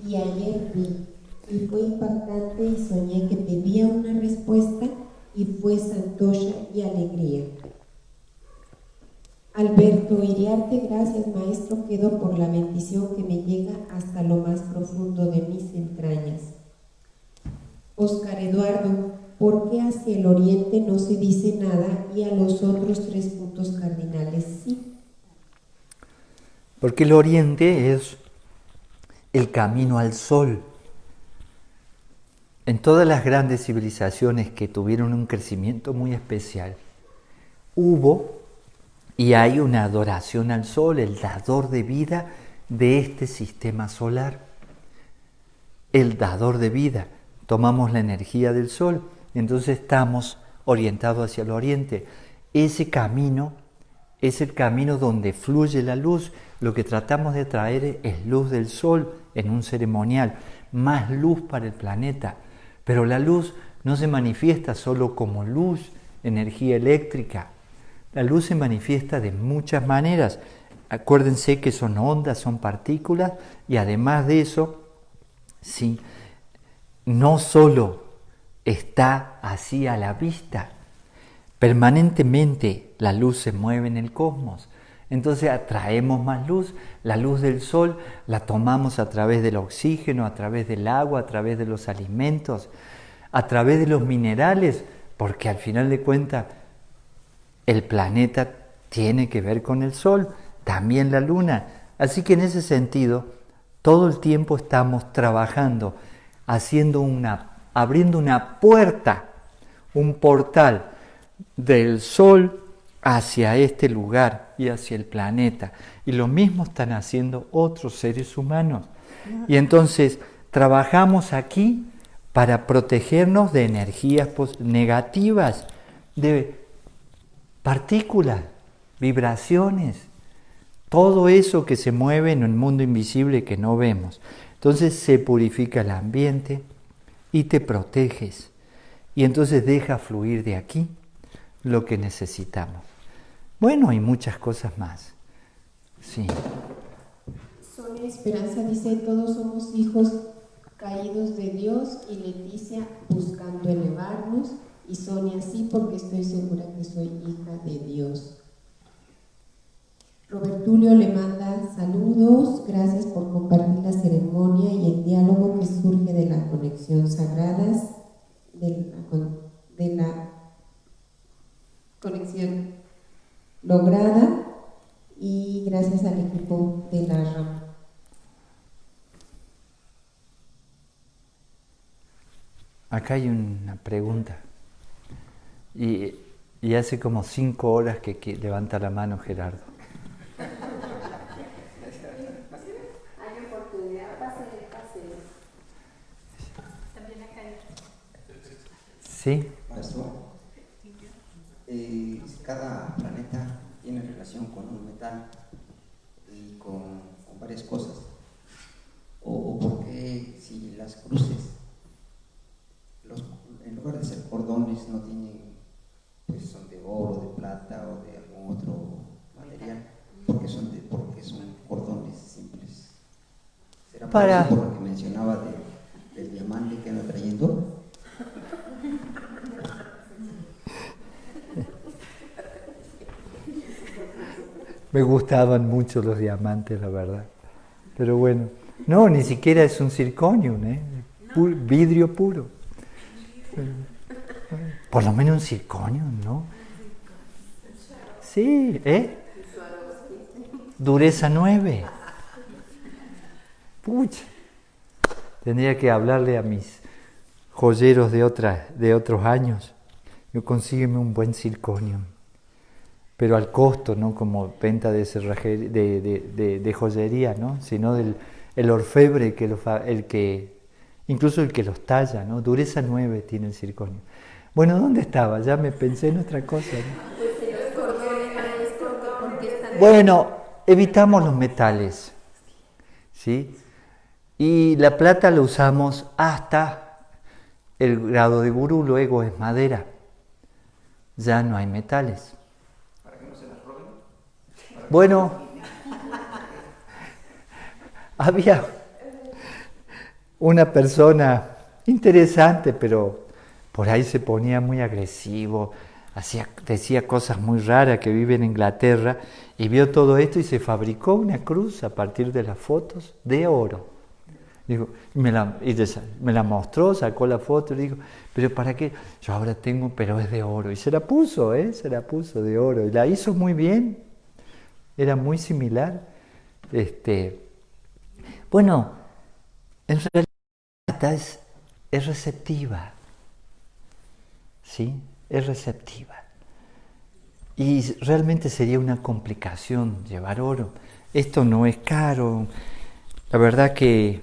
y ayer vi. Y fue impactante y soñé que pedía una respuesta y fue santosha y alegría. Alberto Iriarte, gracias maestro, quedo por la bendición que me llega hasta lo más profundo de mis entrañas. Oscar Eduardo, ¿por qué hacia el oriente no se dice nada y a los otros 3 puntos cardinales sí?
Porque el oriente es el camino al sol. En todas las grandes civilizaciones que tuvieron un crecimiento muy especial, hubo y hay una adoración al sol, el dador de vida de este sistema solar. El dador de vida. Tomamos la energía del sol, entonces estamos orientados hacia el oriente. Ese camino es el camino donde fluye la luz. Lo que tratamos de traer es luz del sol en un ceremonial, más luz para el planeta. Pero la luz no se manifiesta solo como luz, energía eléctrica. La luz se manifiesta de muchas maneras. Acuérdense que son ondas, son partículas, y además de eso, sí, no solo está así a la vista, permanentemente la luz se mueve en el cosmos. Entonces atraemos más luz, la luz del sol la tomamos a través del oxígeno, a través del agua, a través de los alimentos, a través de los minerales, porque al final de cuentas el planeta tiene que ver con el sol, también la luna. Así que en ese sentido, todo el tiempo estamos trabajando, abriendo una puerta, un portal del sol hacia este lugar y hacia el planeta. Y lo mismo están haciendo otros seres humanos. Y entonces trabajamos aquí para protegernos de energías negativas, de partículas, vibraciones, todo eso que se mueve en un mundo invisible que no vemos. Entonces se purifica el ambiente y te proteges. Y entonces deja fluir de aquí lo que necesitamos. Bueno, hay muchas cosas más. Sí.
Sonia Esperanza dice, todos somos hijos caídos de Dios, y Leticia buscando elevarnos, y Sonia sí, porque estoy segura que soy hija de Dios. Robertulio le manda saludos, gracias por compartir la ceremonia y el diálogo que surge de la conexión sagradas, de la conexión lograda, y gracias al equipo de la RAM.
Acá hay una pregunta. Y hace como 5 horas que levanta la mano Gerardo.
Hay oportunidad, pase. También acá hay.
¿Sí?
Maestro, cada planeta tiene relación con un metal y con varias cosas. O por qué si las cruces, en lugar de ser cordones, no tienen, pues son de oro, de plata o de algún otro material, porque son cordones simples. ¿Será por eso, por lo que mencionaba del diamante que anda trayendo?
Me gustaban mucho los diamantes, la verdad. Pero bueno, no, ni siquiera es un zirconium, ¿eh? Vidrio puro. Por lo menos un zirconium, ¿no? Sí, ¿eh? Dureza 9. Pucha. Tendría que hablarle a mis joyeros de otros años. Yo consígueme un buen zirconium. Pero al costo, no como venta de joyería, ¿no? Sino el orfebre, incluso el que los talla, ¿no? Dureza 9 tiene el zirconio. Bueno, ¿dónde estaba? Ya me pensé en otra cosa, ¿no? Bueno, evitamos los metales, ¿sí? Y la plata la usamos hasta el grado de gurú, luego es madera. Ya no hay metales. Bueno, había una persona interesante, pero por ahí se ponía muy agresivo, decía cosas muy raras, que vive en Inglaterra, y vio todo esto y se fabricó una cruz a partir de las fotos de oro. Digo, me la mostró, sacó la foto y dijo, ¿pero para qué? Yo ahora tengo, pero es de oro. Y se la puso de oro, y la hizo muy bien. Era muy similar. Bueno, en realidad la plata es receptiva. ¿Sí? Es receptiva. Y realmente sería una complicación llevar oro. Esto no es caro. La verdad que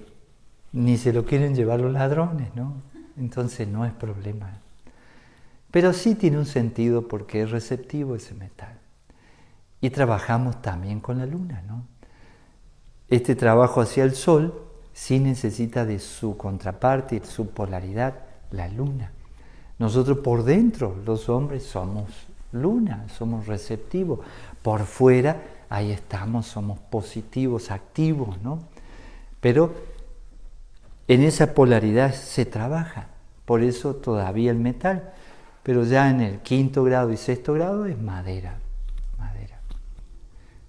ni se lo quieren llevar los ladrones, ¿no? Entonces no es problema. Pero sí tiene un sentido porque es receptivo ese metal. Y trabajamos también con la luna, ¿no? Este trabajo hacia el sol sí necesita de su contraparte, su polaridad, la luna. Nosotros por dentro, los hombres, somos luna, somos receptivos. Por fuera, ahí estamos, somos positivos, activos, ¿no? Pero en esa polaridad se trabaja. Por eso todavía el metal. Pero ya en el 5º grado y 6º grado es madera.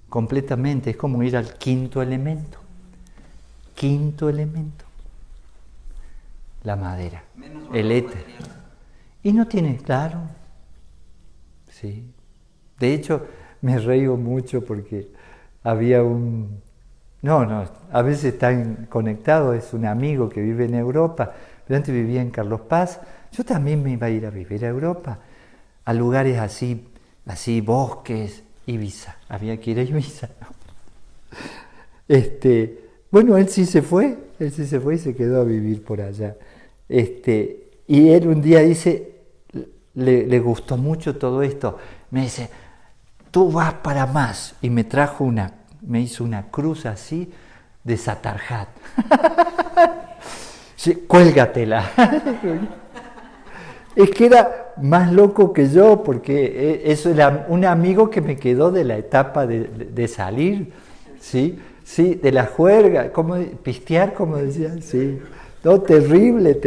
Completamente, es como ir al 5º elemento. 5º elemento. La madera, el éter. Y no tiene, claro. Sí. De hecho, me reío mucho porque había a veces están conectados, es un amigo que vive en Europa, pero antes vivía en Carlos Paz. Yo también me iba a ir a vivir a Europa, a lugares así, bosques, Ibiza, había que ir a Ibiza, ¿no? Bueno, él sí se fue y se quedó a vivir por allá. Y él un día dice, le gustó mucho todo esto, me dice, tú vas para más, y me hizo una cruz así de Satarjat. Sí, cuélgatela. Es que era más loco que yo, porque eso era un amigo que me quedó de la etapa de salir, ¿sí? Sí, de la juerga, pistear, como decían, sí. No, terrible.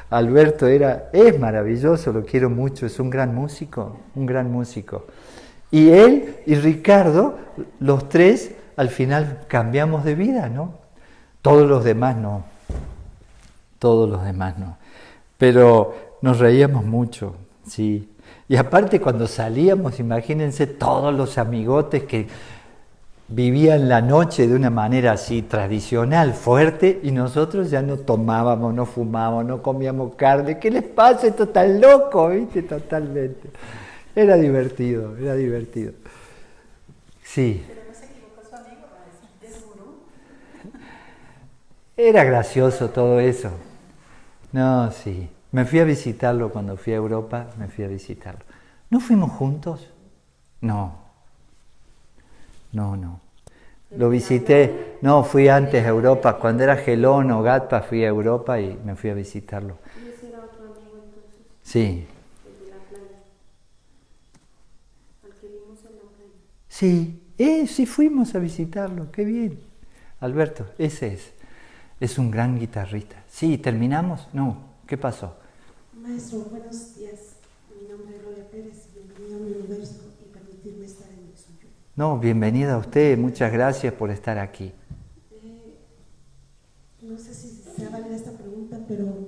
Alberto es maravilloso, lo quiero mucho, es un gran músico. Y él y Ricardo, los tres, al final cambiamos de vida, ¿no? Todos los demás no. Pero nos reíamos mucho, sí. Y aparte cuando salíamos, imagínense todos los amigotes que vivían la noche de una manera así tradicional, fuerte, y nosotros ya no tomábamos, no fumábamos, no comíamos carne. ¿Qué les pasa? Esto está loco, ¿viste? Totalmente. Era divertido. Sí.
Pero no se equivocó su amigo, es gurú.
Era gracioso todo eso. No, sí. Me fui a visitarlo cuando fui a Europa, ¿No fuimos juntos? No. Lo visité, fui antes a Europa. Cuando era Gelón o Gatpa fui a Europa y me fui a visitarlo.
¿Y ese era otro amigo entonces?
Sí.
El de la playa. Al que vimos en la playa.
Sí, fuimos a visitarlo, qué bien. Alberto, ese es un gran guitarrista. Sí, ¿terminamos? No, ¿qué pasó?
Maestro, buenos días. Mi nombre es Gloria Pérez. Bienvenido a mi universo y permitirme estar en su
No, bienvenida a usted, muchas gracias por estar aquí.
No sé si sea válida esta pregunta, pero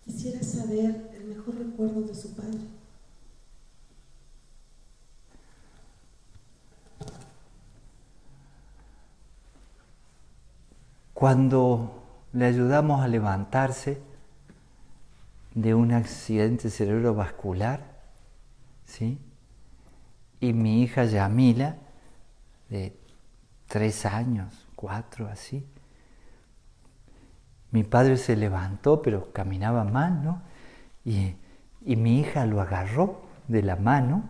quisiera saber el mejor recuerdo de su padre.
Cuando le ayudamos a levantarse de un accidente cerebrovascular, ¿sí? Y mi hija Yamila, de 3 años, 4, así, mi padre se levantó, pero caminaba mal, ¿no? Y mi hija lo agarró de la mano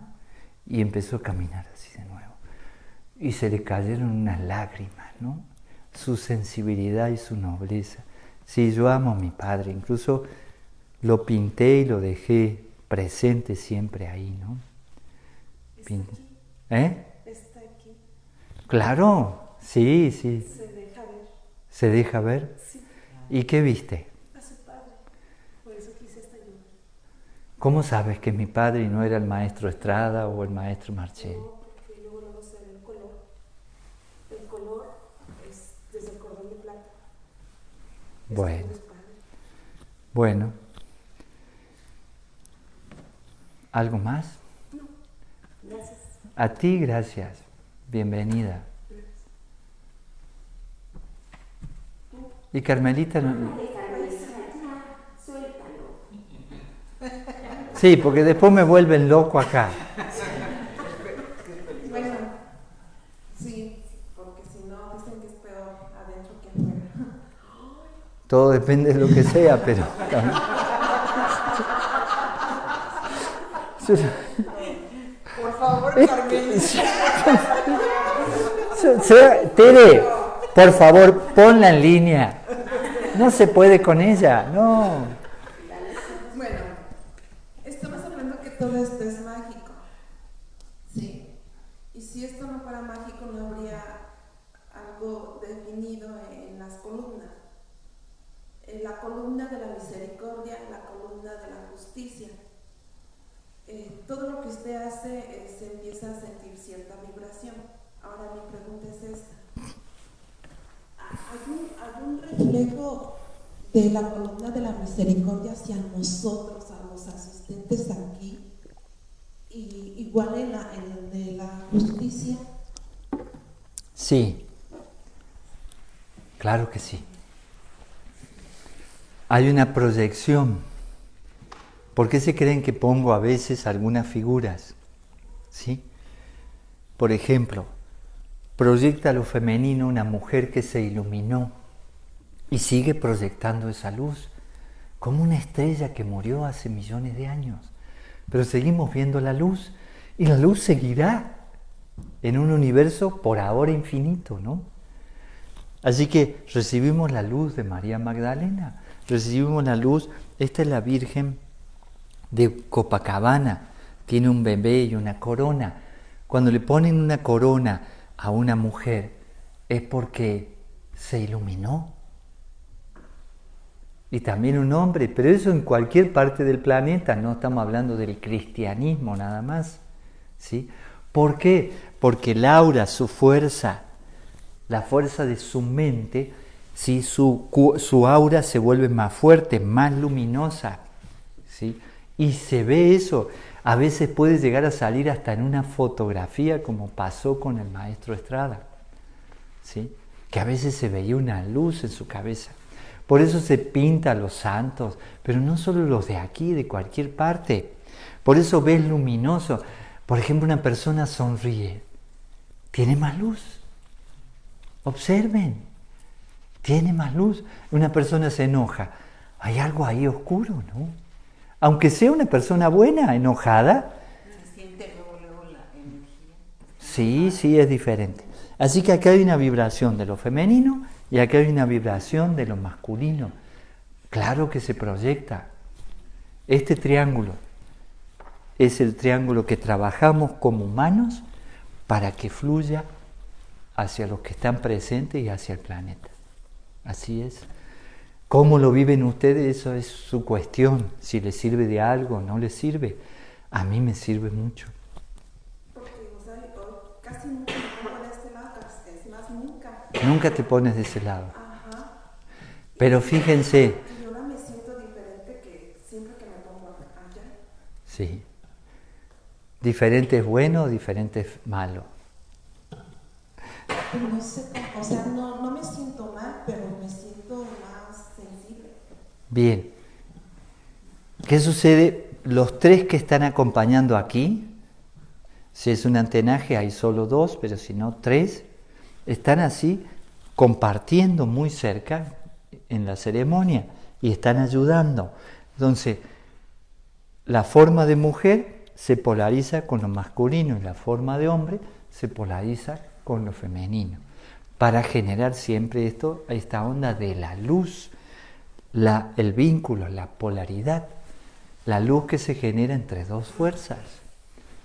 y empezó a caminar así de nuevo. Y se le cayeron unas lágrimas, ¿no? Su sensibilidad y su nobleza. Sí, yo amo a mi padre, incluso lo pinté y lo dejé presente siempre ahí, ¿no?
¿Está aquí?
¿Eh?
¿Está aquí?
Claro, sí, sí.
¿Se deja ver?
¿Se deja ver?
Sí.
¿Y qué viste?
A su padre. Por eso quise esta ayuda.
¿Cómo sabes que es mi padre y no era el maestro Estrada o el maestro Marcelli?
No, porque luego se ve el color. El color es desde el cordón de plata.
Bueno. Bueno. ¿Algo más?
No, gracias.
A ti, gracias. Bienvenida. Y Carmelita no... Sí, porque después me vuelven loco acá.
Bueno, sí, porque si no dicen que es peor adentro que afuera.
Todo depende de lo que sea, pero...
Por favor, Carmelita.
Tere, por favor, ponla en línea. No se puede con ella, no.
Bueno, estamos hablando que todo esto es mágico. Sí. Y si esto no fuera mágico, no habría algo definido en las columnas. En la columna de la misericordia, la columna de la justicia. Todo lo que usted hace se empieza a sentir cierta vibración. Ahora mi pregunta es esta. ¿Hay un reflejo de la columna de la misericordia hacia nosotros, a los asistentes aquí? Y igual en el de la justicia.
Sí, claro que sí. Hay una proyección. ¿Por qué se creen que pongo a veces algunas figuras? ¿Sí? Por ejemplo, proyecta lo femenino una mujer que se iluminó y sigue proyectando esa luz, como una estrella que murió hace millones de años. Pero seguimos viendo la luz y la luz seguirá en un universo por ahora infinito, ¿no? Así que recibimos la luz de María Magdalena, recibimos la luz, esta es la Virgen de Copacabana, tiene un bebé y una corona. Cuando le ponen una corona a una mujer es porque se iluminó. Y también un hombre, pero eso en cualquier parte del planeta, no estamos hablando del cristianismo nada más, ¿sí? ¿Por qué? Porque el aura, su fuerza, la fuerza de su mente, ¿sí? Su aura se vuelve más fuerte, más luminosa, ¿sí? Y se ve eso, a veces puede llegar a salir hasta en una fotografía, como pasó con el maestro Estrada, ¿sí? Que a veces se veía una luz en su cabeza. Por eso se pinta a los santos, pero no solo los de aquí, de cualquier parte. Por eso ves luminoso. Por ejemplo, una persona sonríe, tiene más luz. Observen, tiene más luz. Una persona se enoja, hay algo ahí oscuro, ¿no? Aunque sea una persona buena, enojada.
Se siente luego la energía.
Sí, es diferente. Así que acá hay una vibración de lo femenino y acá hay una vibración de lo masculino. Claro que se proyecta. Este triángulo es el triángulo que trabajamos como humanos para que fluya hacia los que están presentes y hacia el planeta. Así es. ¿Cómo lo viven ustedes? Eso es su cuestión. Si les sirve de algo o no les sirve. A mí me sirve mucho.
Porque, casi nunca
Nunca te pones de ese lado.
Ajá.
Pero fíjense,
Y ahora me siento diferente que siempre que me pongo allá.
sí, diferente es bueno, diferente es malo.
Pero no sé cómo, o sea, no me siento mal, pero me siento más sensible.
Bien. ¿Qué sucede? Los tres que están acompañando aquí, si es un antenaje hay solo 2, pero si no 3, están así compartiendo muy cerca en la ceremonia y están ayudando. Entonces, la forma de mujer se polariza con lo masculino y la forma de hombre se polariza con lo femenino, para generar siempre esta onda de la luz, el vínculo, la polaridad, la luz que se genera entre dos fuerzas,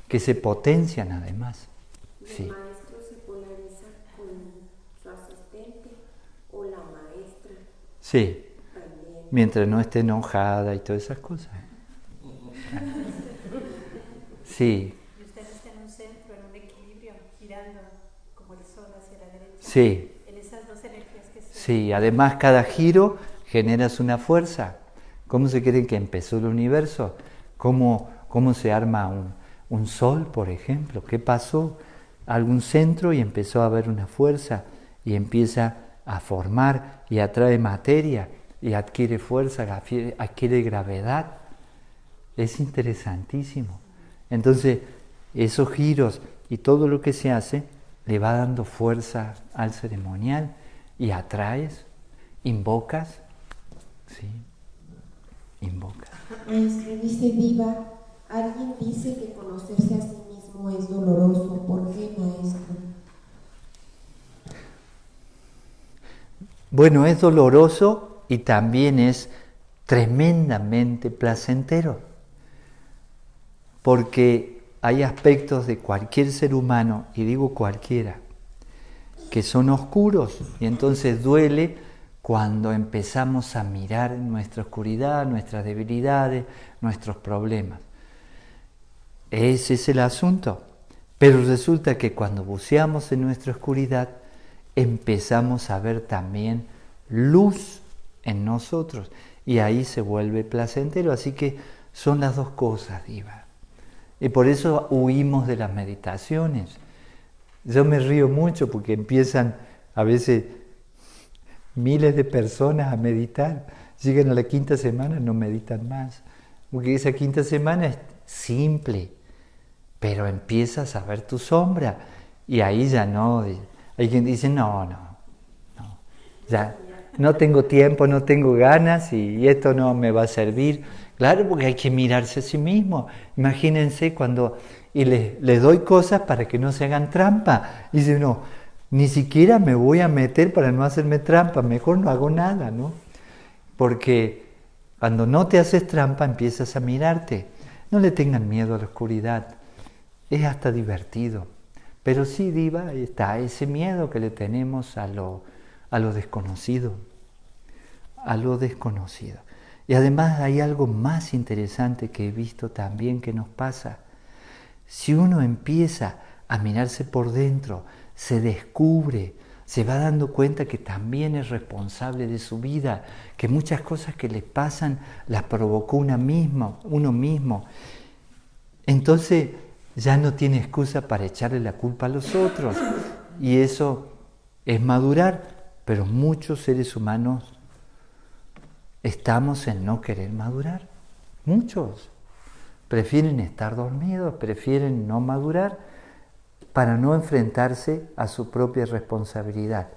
que se potencian además. Sí.
¿El maestro se polariza con su asistente o la maestra?
Sí,
También.
mientras no esté enojada y todas esas cosas. Sí,
Y usted está en un centro, en un equilibrio, girando como el sol hacia la derecha.
sí,
En esas dos energías que se...
sí. Además, cada giro generas una fuerza. ¿Cómo se creen que empezó el universo? ¿Cómo se arma un sol, por ejemplo? ¿Qué pasó? Algún centro y empezó a haber una fuerza y empieza a formar y atrae materia y adquiere fuerza, adquiere gravedad. Es interesantísimo. Entonces, esos giros y todo lo que se hace le va dando fuerza al ceremonial y atraes, invocas, ¿sí? Invocas.
Maestro, dice Diva, alguien dice que conocerse a sí mismo es doloroso. ¿Por qué, maestro?
Bueno, es doloroso y también es tremendamente placentero, porque hay aspectos de cualquier ser humano, y digo cualquiera, que son oscuros, y entonces duele cuando empezamos a mirar nuestra oscuridad, nuestras debilidades, nuestros problemas. Ese es el asunto. Pero resulta que cuando buceamos en nuestra oscuridad, empezamos a ver también luz en nosotros, y ahí se vuelve placentero. Así que son las dos cosas, Diva. Y por eso huimos de las meditaciones. Yo me río mucho porque empiezan a veces miles de personas a meditar, llegan a la quinta semana, no meditan más, porque esa quinta semana es simple, pero empiezas a ver tu sombra y ahí ya no, hay quien dice no, ya no tengo tiempo, no tengo ganas y esto no me va a servir. Claro, porque hay que mirarse a sí mismo. Imagínense cuando y les doy cosas para que no se hagan trampa. Y dice, no, ni siquiera me voy a meter para no hacerme trampa, mejor no hago nada, ¿no? Porque cuando no te haces trampa empiezas a mirarte. No le tengan miedo a la oscuridad, es hasta divertido. Pero sí, Diva, está ese miedo que le tenemos a lo desconocido, a lo desconocido. Y además hay algo más interesante que he visto también que nos pasa. Si uno empieza a mirarse por dentro, se descubre, se va dando cuenta que también es responsable de su vida, que muchas cosas que le pasan las provocó uno mismo. Entonces ya no tiene excusa para echarle la culpa a los otros. Y eso es madurar, pero muchos seres humanos estamos en no querer madurar. Muchos prefieren estar dormidos, prefieren no madurar para no enfrentarse a su propia responsabilidad.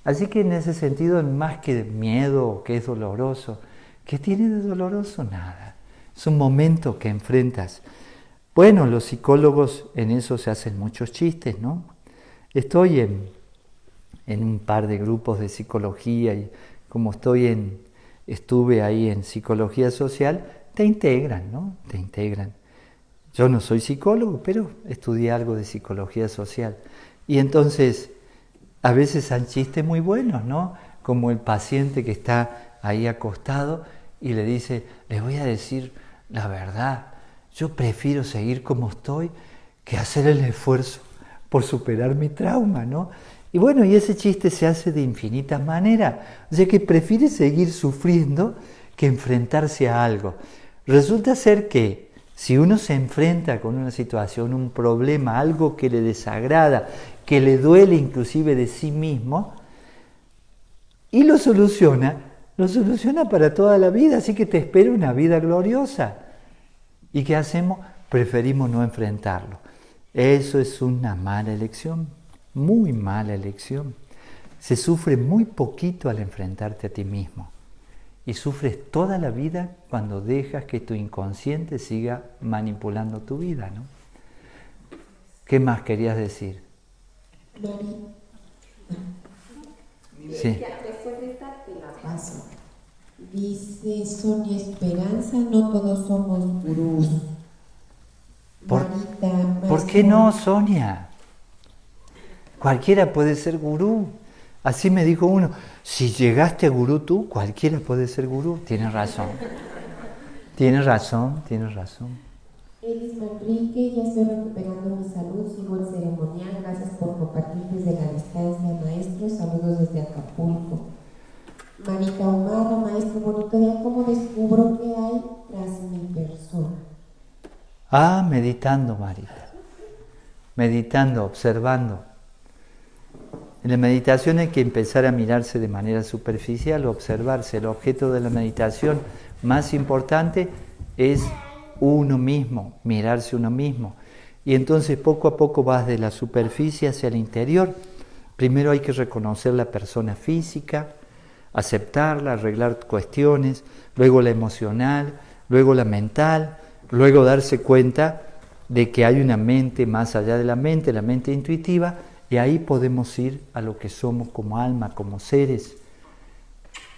Así que en ese sentido, más que miedo, que es doloroso, ¿qué tiene de doloroso? Nada. Es un momento que enfrentas. Bueno, los psicólogos en eso se hacen muchos chistes, ¿no? Estoy en un par de grupos de psicología y como estuve ahí en psicología social, te integran, ¿no? Te integran. Yo no soy psicólogo, pero estudié algo de psicología social. Y entonces, a veces hay chistes muy buenos, ¿no? Como el paciente que está ahí acostado y le dice, les voy a decir la verdad, yo prefiero seguir como estoy que hacer el esfuerzo por superar mi trauma, ¿no? Y bueno, y ese chiste se hace de infinitas maneras. O sea que prefiere seguir sufriendo que enfrentarse a algo. Resulta ser que si uno se enfrenta con una situación, un problema, algo que le desagrada, que le duele inclusive de sí mismo, y lo soluciona para toda la vida, así que te espera una vida gloriosa. ¿Y qué hacemos? Preferimos no enfrentarlo. Eso es una mala elección, muy mala elección. Se sufre muy poquito al enfrentarte a ti mismo y sufres toda la vida cuando dejas que tu inconsciente siga manipulando tu vida, ¿no? ¿Qué más querías decir? Sí.
Paso. Dice Sonia Esperanza, no todos somos gurús.
¿Por qué no, Sonia? Cualquiera puede ser gurú. Así me dijo uno, si llegaste a gurú tú, cualquiera puede ser gurú. Tienes razón. Tienes razón.
Elis Manrique, ya estoy recuperando mi salud, sigo el ceremonial. Gracias por compartir desde la distancia, maestro. Saludos desde Acapulco. Marita Omar, maestro, bonito día. ¿Cómo descubro qué hay tras mi persona?
Meditando, Marita. Meditando, observando. En la meditación hay que empezar a mirarse de manera superficial, observarse. El objeto de la meditación más importante es uno mismo, mirarse uno mismo. Y entonces poco a poco vas de la superficie hacia el interior. Primero hay que reconocer la persona física, aceptarla, arreglar cuestiones, luego la emocional, luego la mental, luego darse cuenta de que hay una mente más allá de la mente intuitiva, y ahí podemos ir a lo que somos como alma, como seres.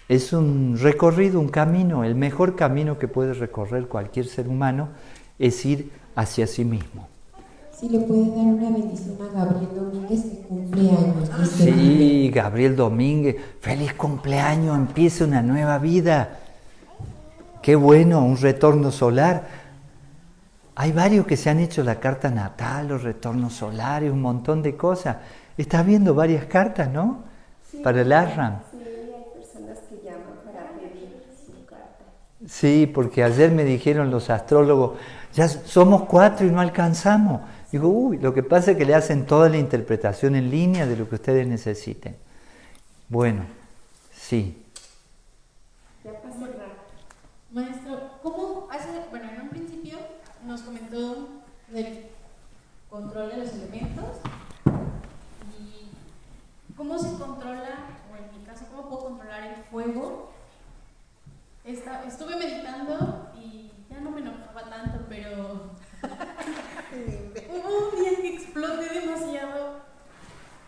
Es un recorrido, un camino. El mejor camino que puede recorrer cualquier ser humano es ir hacia sí mismo.
Si le puede dar una bendición a Gabriel Domínguez, que cumple años.
Sí, Gabriel Domínguez, feliz cumpleaños, empieza una nueva vida. Qué bueno, un retorno solar. Hay varios que se han hecho la carta natal, los retornos solares, un montón de cosas. Estás viendo varias cartas, ¿no?
Sí,
para el ashram.
Sí, hay personas que llaman para pedir su carta.
Sí, porque ayer me dijeron los astrólogos, ya somos 4 y no alcanzamos. Digo, lo que pasa es que le hacen toda la interpretación en línea de lo que ustedes necesiten. Bueno, sí.
Ya para cerrar. Maestro, ¿cómo hace, bueno, en un principio nos comentó del control de los elementos y cómo se controla, o en mi caso, cómo puedo controlar el fuego. Estuve meditando y ya no me enojaba tanto, pero hubo un día que exploté demasiado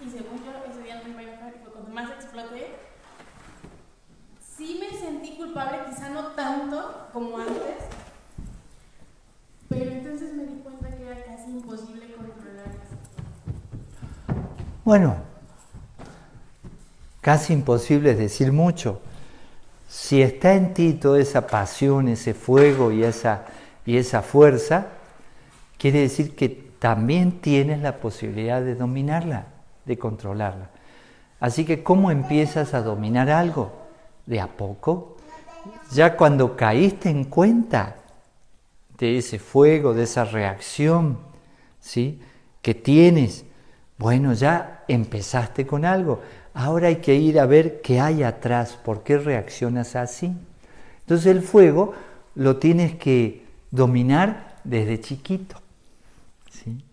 y según yo ese día no me iba a enojar y fue cuando más exploté. Sí me sentí culpable, quizá no tanto como antes, pero entonces me di cuenta que era casi imposible controlar eso.
Bueno, casi imposible es decir mucho. Si está en ti toda esa pasión, ese fuego y esa fuerza, quiere decir que también tienes la posibilidad de dominarla, de controlarla. Así que, ¿cómo empiezas a dominar algo? De a poco. Ya cuando caíste en cuenta de ese fuego, de esa reacción, ¿sí?, que tienes, bueno, ya empezaste con algo. Ahora hay que ir a ver qué hay atrás, por qué reaccionas así. Entonces el fuego lo tienes que dominar desde chiquito, ¿sí?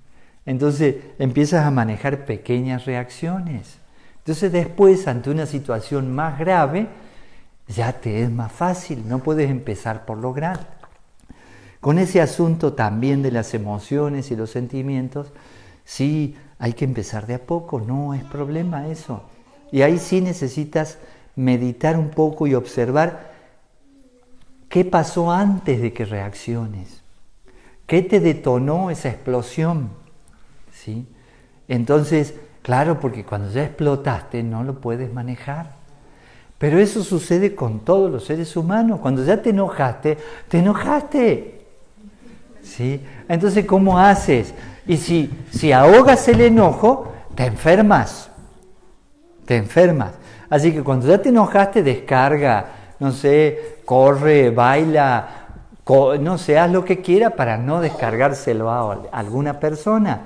Entonces empiezas a manejar pequeñas reacciones. Entonces después, ante una situación más grave, ya te es más fácil, no puedes empezar por lo grande. Con ese asunto también de las emociones y los sentimientos, sí, hay que empezar de a poco, no es problema eso. Y ahí sí necesitas meditar un poco y observar qué pasó antes de que reacciones, qué te detonó esa explosión, ¿sí? Entonces, claro, porque cuando ya explotaste no lo puedes manejar. Pero eso sucede con todos los seres humanos. Cuando ya te enojaste, ¿sí? Entonces, ¿cómo haces? Y si ahogas el enojo, te enfermas. te enfermas. Así que cuando ya te enojaste, descarga, no sé, corre, baila, no sé, haz lo que quiera para no descargárselo a alguna persona.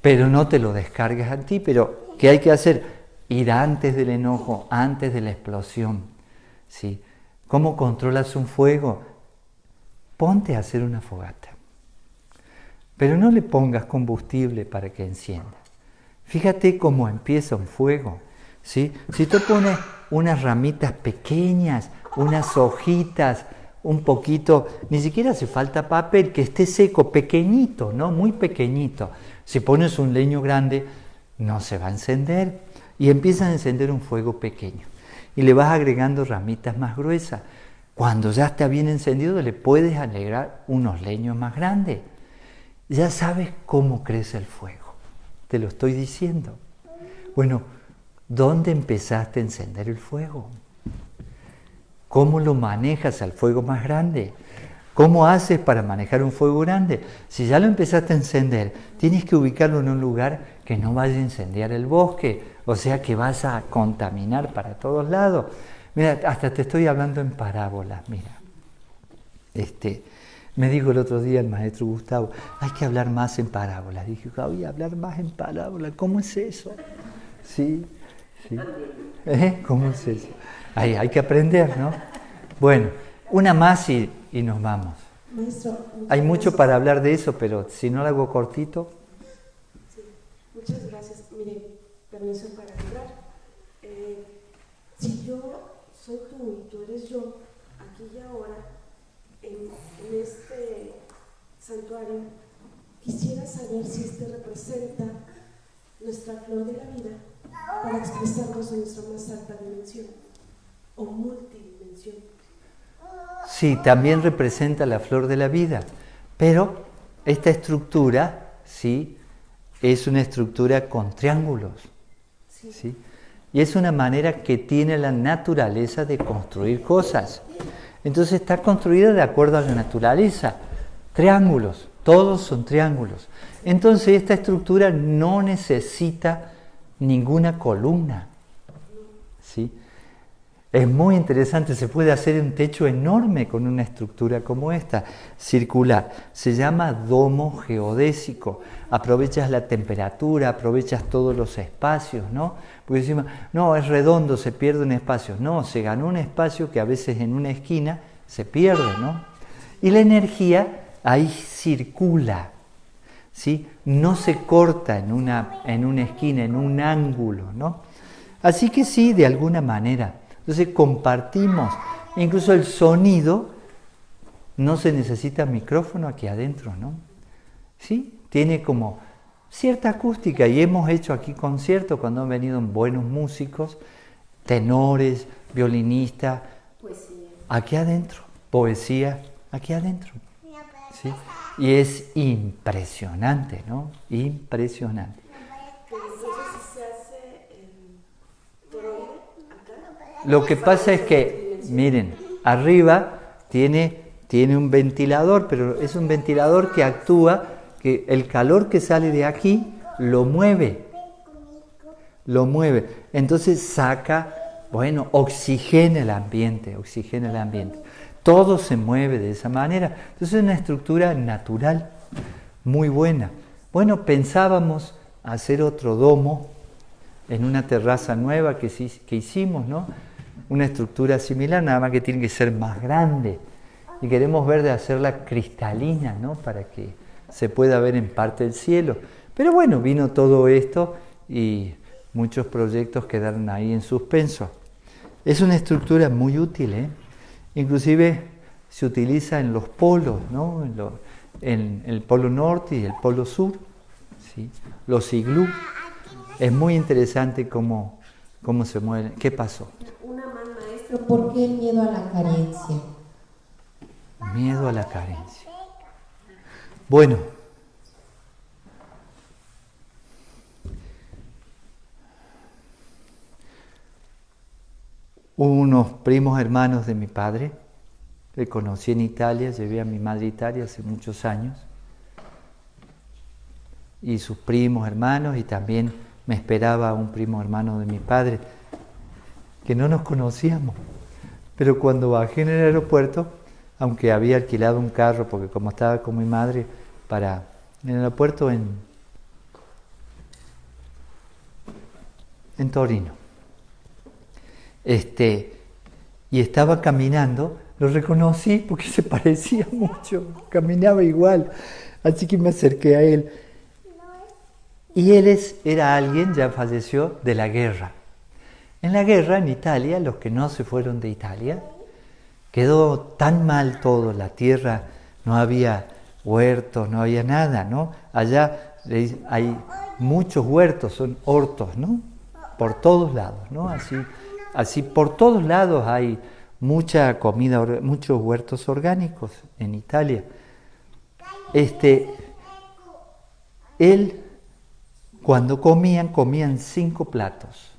Pero no te lo descargues a ti. Pero, ¿qué hay que hacer? Ir antes del enojo, antes de la explosión. ¿Sí? ¿Cómo controlas un fuego? Ponte a hacer una fogata. Pero no le pongas combustible para que encienda. Fíjate cómo empieza un fuego. ¿Sí? Si tú pones unas ramitas pequeñas, unas hojitas, un poquito, ni siquiera hace falta papel, que esté seco, pequeñito, ¿no? Muy pequeñito. Si pones un leño grande, no se va a encender. Y empiezas a encender un fuego pequeño. Y le vas agregando ramitas más gruesas. Cuando ya está bien encendido, le puedes agregar unos leños más grandes. Ya sabes cómo crece el fuego. Te lo estoy diciendo. Bueno, ¿dónde empezaste a encender el fuego? ¿Cómo lo manejas al fuego más grande? ¿Cómo haces para manejar un fuego grande? Si ya lo empezaste a encender, tienes que ubicarlo en un lugar que no vaya a incendiar el bosque, o sea que vas a contaminar para todos lados. Mira, hasta te estoy hablando en parábolas, mira. Me dijo el otro día el maestro Gustavo, hay que hablar más en parábolas. Dije, voy a hablar más en parábolas, ¿cómo es eso? Sí. ¿Cómo es eso? Hay que aprender, ¿no? Bueno, una más y nos vamos.
Maestro,
Hay mucho para hablar de eso, pero si no lo hago cortito.
Sí, muchas gracias. Mire, permiso para hablar. Si yo soy tú y tú eres yo, aquí y ahora, en este santuario, quisiera saber si este representa nuestra flor de la vida para expresarnos en nuestra más alta dimensión o multidimensión.
Sí, también representa la flor de la vida, pero esta estructura, sí, es una estructura con triángulos, ¿sí? Y es una manera que tiene la naturaleza de construir cosas. Entonces está construida de acuerdo a la naturaleza, triángulos, todos son triángulos. Entonces esta estructura no necesita ninguna columna, ¿sí? Es muy interesante, se puede hacer un techo enorme con una estructura como esta, circular. Se llama domo geodésico. Aprovechas la temperatura, aprovechas todos los espacios, ¿no? Porque decimos, no, es redondo, se pierde un espacio. No, se ganó un espacio que a veces en una esquina se pierde, ¿no? Y la energía ahí circula, ¿sí? No se corta en una esquina, en un ángulo, ¿no? Así que sí, de alguna manera. Entonces compartimos, incluso el sonido, no se necesita micrófono aquí adentro, ¿no? ¿Sí? Tiene como cierta acústica y hemos hecho aquí conciertos cuando han venido buenos músicos, tenores, violinistas, aquí adentro, poesía, aquí adentro, ¿sí? Y es impresionante, ¿no? Impresionante. Lo que pasa es que, miren, arriba tiene un ventilador, pero es un ventilador que actúa, que el calor que sale de aquí lo mueve. Entonces saca, oxigena el ambiente. Todo se mueve de esa manera. Entonces es una estructura natural, muy buena. Bueno, pensábamos hacer otro domo en una terraza nueva que hicimos, ¿no? Una estructura similar, nada más que tiene que ser más grande. Y queremos ver de hacerla cristalina, ¿no? Para que se pueda ver en parte del cielo. Pero bueno, vino todo esto y muchos proyectos quedaron ahí en suspenso. Es una estructura muy útil, ¿eh? Inclusive se utiliza en los polos, ¿no? En el polo norte y el polo sur, ¿sí? Los iglú. Es muy interesante cómo se mueven. ¿Qué pasó?
Maestro, ¿por qué el miedo a la carencia?
Miedo a la carencia. Bueno, unos primos hermanos de mi padre, le conocí en Italia, llevé a mi madre a Italia hace muchos años, y sus primos hermanos y también me esperaba un primo hermano de mi padre, que no nos conocíamos. Pero cuando bajé en el aeropuerto, aunque había alquilado un carro, porque como estaba con mi madre, en el aeropuerto en Torino. Y estaba caminando, lo reconocí porque se parecía mucho, caminaba igual, así que me acerqué a él. Y él era alguien, ya falleció, de la guerra. En la guerra, en Italia, los que no se fueron de Italia, quedó tan mal todo, la tierra, no había huertos, no había nada, ¿no? Allá hay muchos huertos, son hortos, ¿no? Por todos lados, ¿no? Así por todos lados hay mucha comida, muchos huertos orgánicos en Italia. Él, cuando comían 5 platos,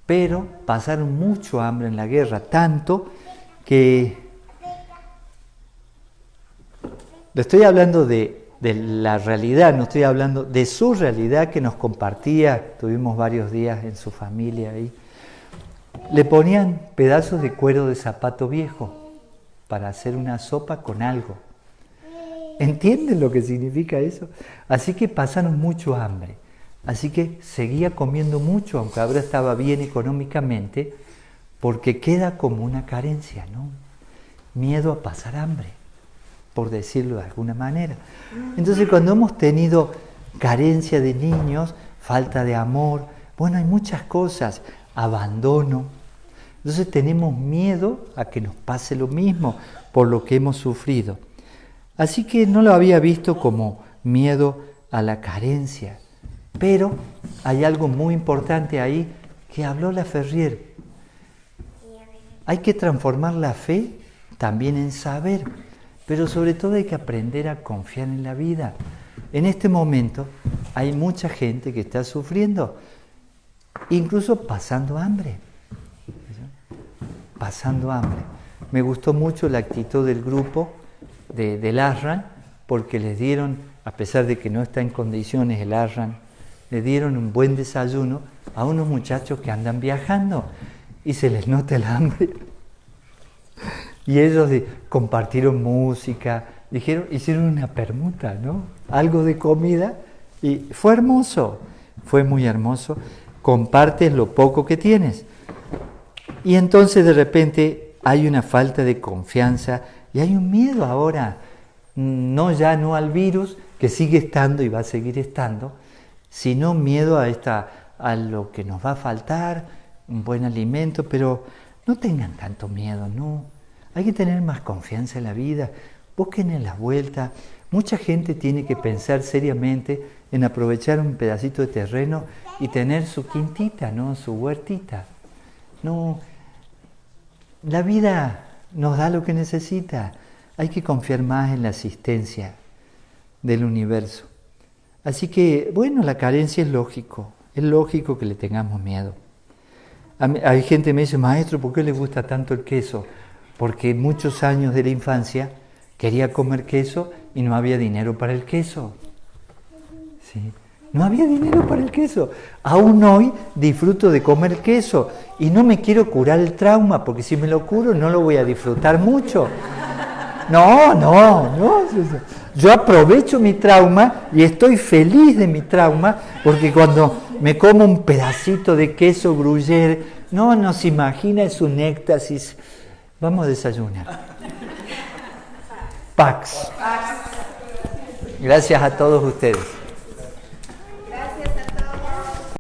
pero pasaron mucho hambre en la guerra, tanto que le estoy hablando de la realidad, no estoy hablando de su realidad que nos compartía, tuvimos varios días en su familia ahí. Le ponían pedazos de cuero de zapato viejo para hacer una sopa con algo. ¿Entienden lo que significa eso? Así que pasaron mucho hambre. Así que seguía comiendo mucho, aunque ahora estaba bien económicamente, porque queda como una carencia, ¿no? Miedo a pasar hambre, por decirlo de alguna manera. Entonces, cuando hemos tenido carencia de niños, falta de amor, bueno, hay muchas cosas, abandono. Entonces tenemos miedo a que nos pase lo mismo por lo que hemos sufrido. Así que no lo había visto como miedo a la carencia. Pero hay algo muy importante ahí que habló la Ferrier. Hay que transformar la fe también en saber, pero sobre todo hay que aprender a confiar en la vida. En este momento hay mucha gente que está sufriendo, incluso pasando hambre. Pasando hambre. Me gustó mucho la actitud del grupo del ASRAN, porque les dieron, a pesar de que no está en condiciones el ASRAN, le dieron un buen desayuno a unos muchachos que andan viajando y se les nota el hambre. Y ellos compartieron música, hicieron una permuta, ¿no? Algo de comida y fue hermoso, fue muy hermoso. Compartes lo poco que tienes. Y entonces de repente hay una falta de confianza y hay un miedo ahora, no al virus, que sigue estando y va a seguir estando, sino miedo a lo que nos va a faltar, un buen alimento, pero no tengan tanto miedo, no. Hay que tener más confianza en la vida, busquen la vuelta. Mucha gente tiene que pensar seriamente en aprovechar un pedacito de terreno y tener su quintita, ¿no? Su huertita. No, la vida nos da lo que necesita. Hay que confiar más en la asistencia del universo. Así que, bueno, la carencia es lógico que le tengamos miedo. Hay gente que me dice, maestro, ¿por qué le gusta tanto el queso? Porque muchos años de la infancia quería comer queso y no había dinero para el queso. ¿Sí? No había dinero para el queso. Aún hoy disfruto de comer queso y no me quiero curar el trauma, porque si me lo curo no lo voy a disfrutar mucho. No. Yo aprovecho mi trauma y estoy feliz de mi trauma, porque cuando me como un pedacito de queso gruyere, no se imagina, es un éxtasis. Vamos a desayunar. Pax. Gracias a todos ustedes.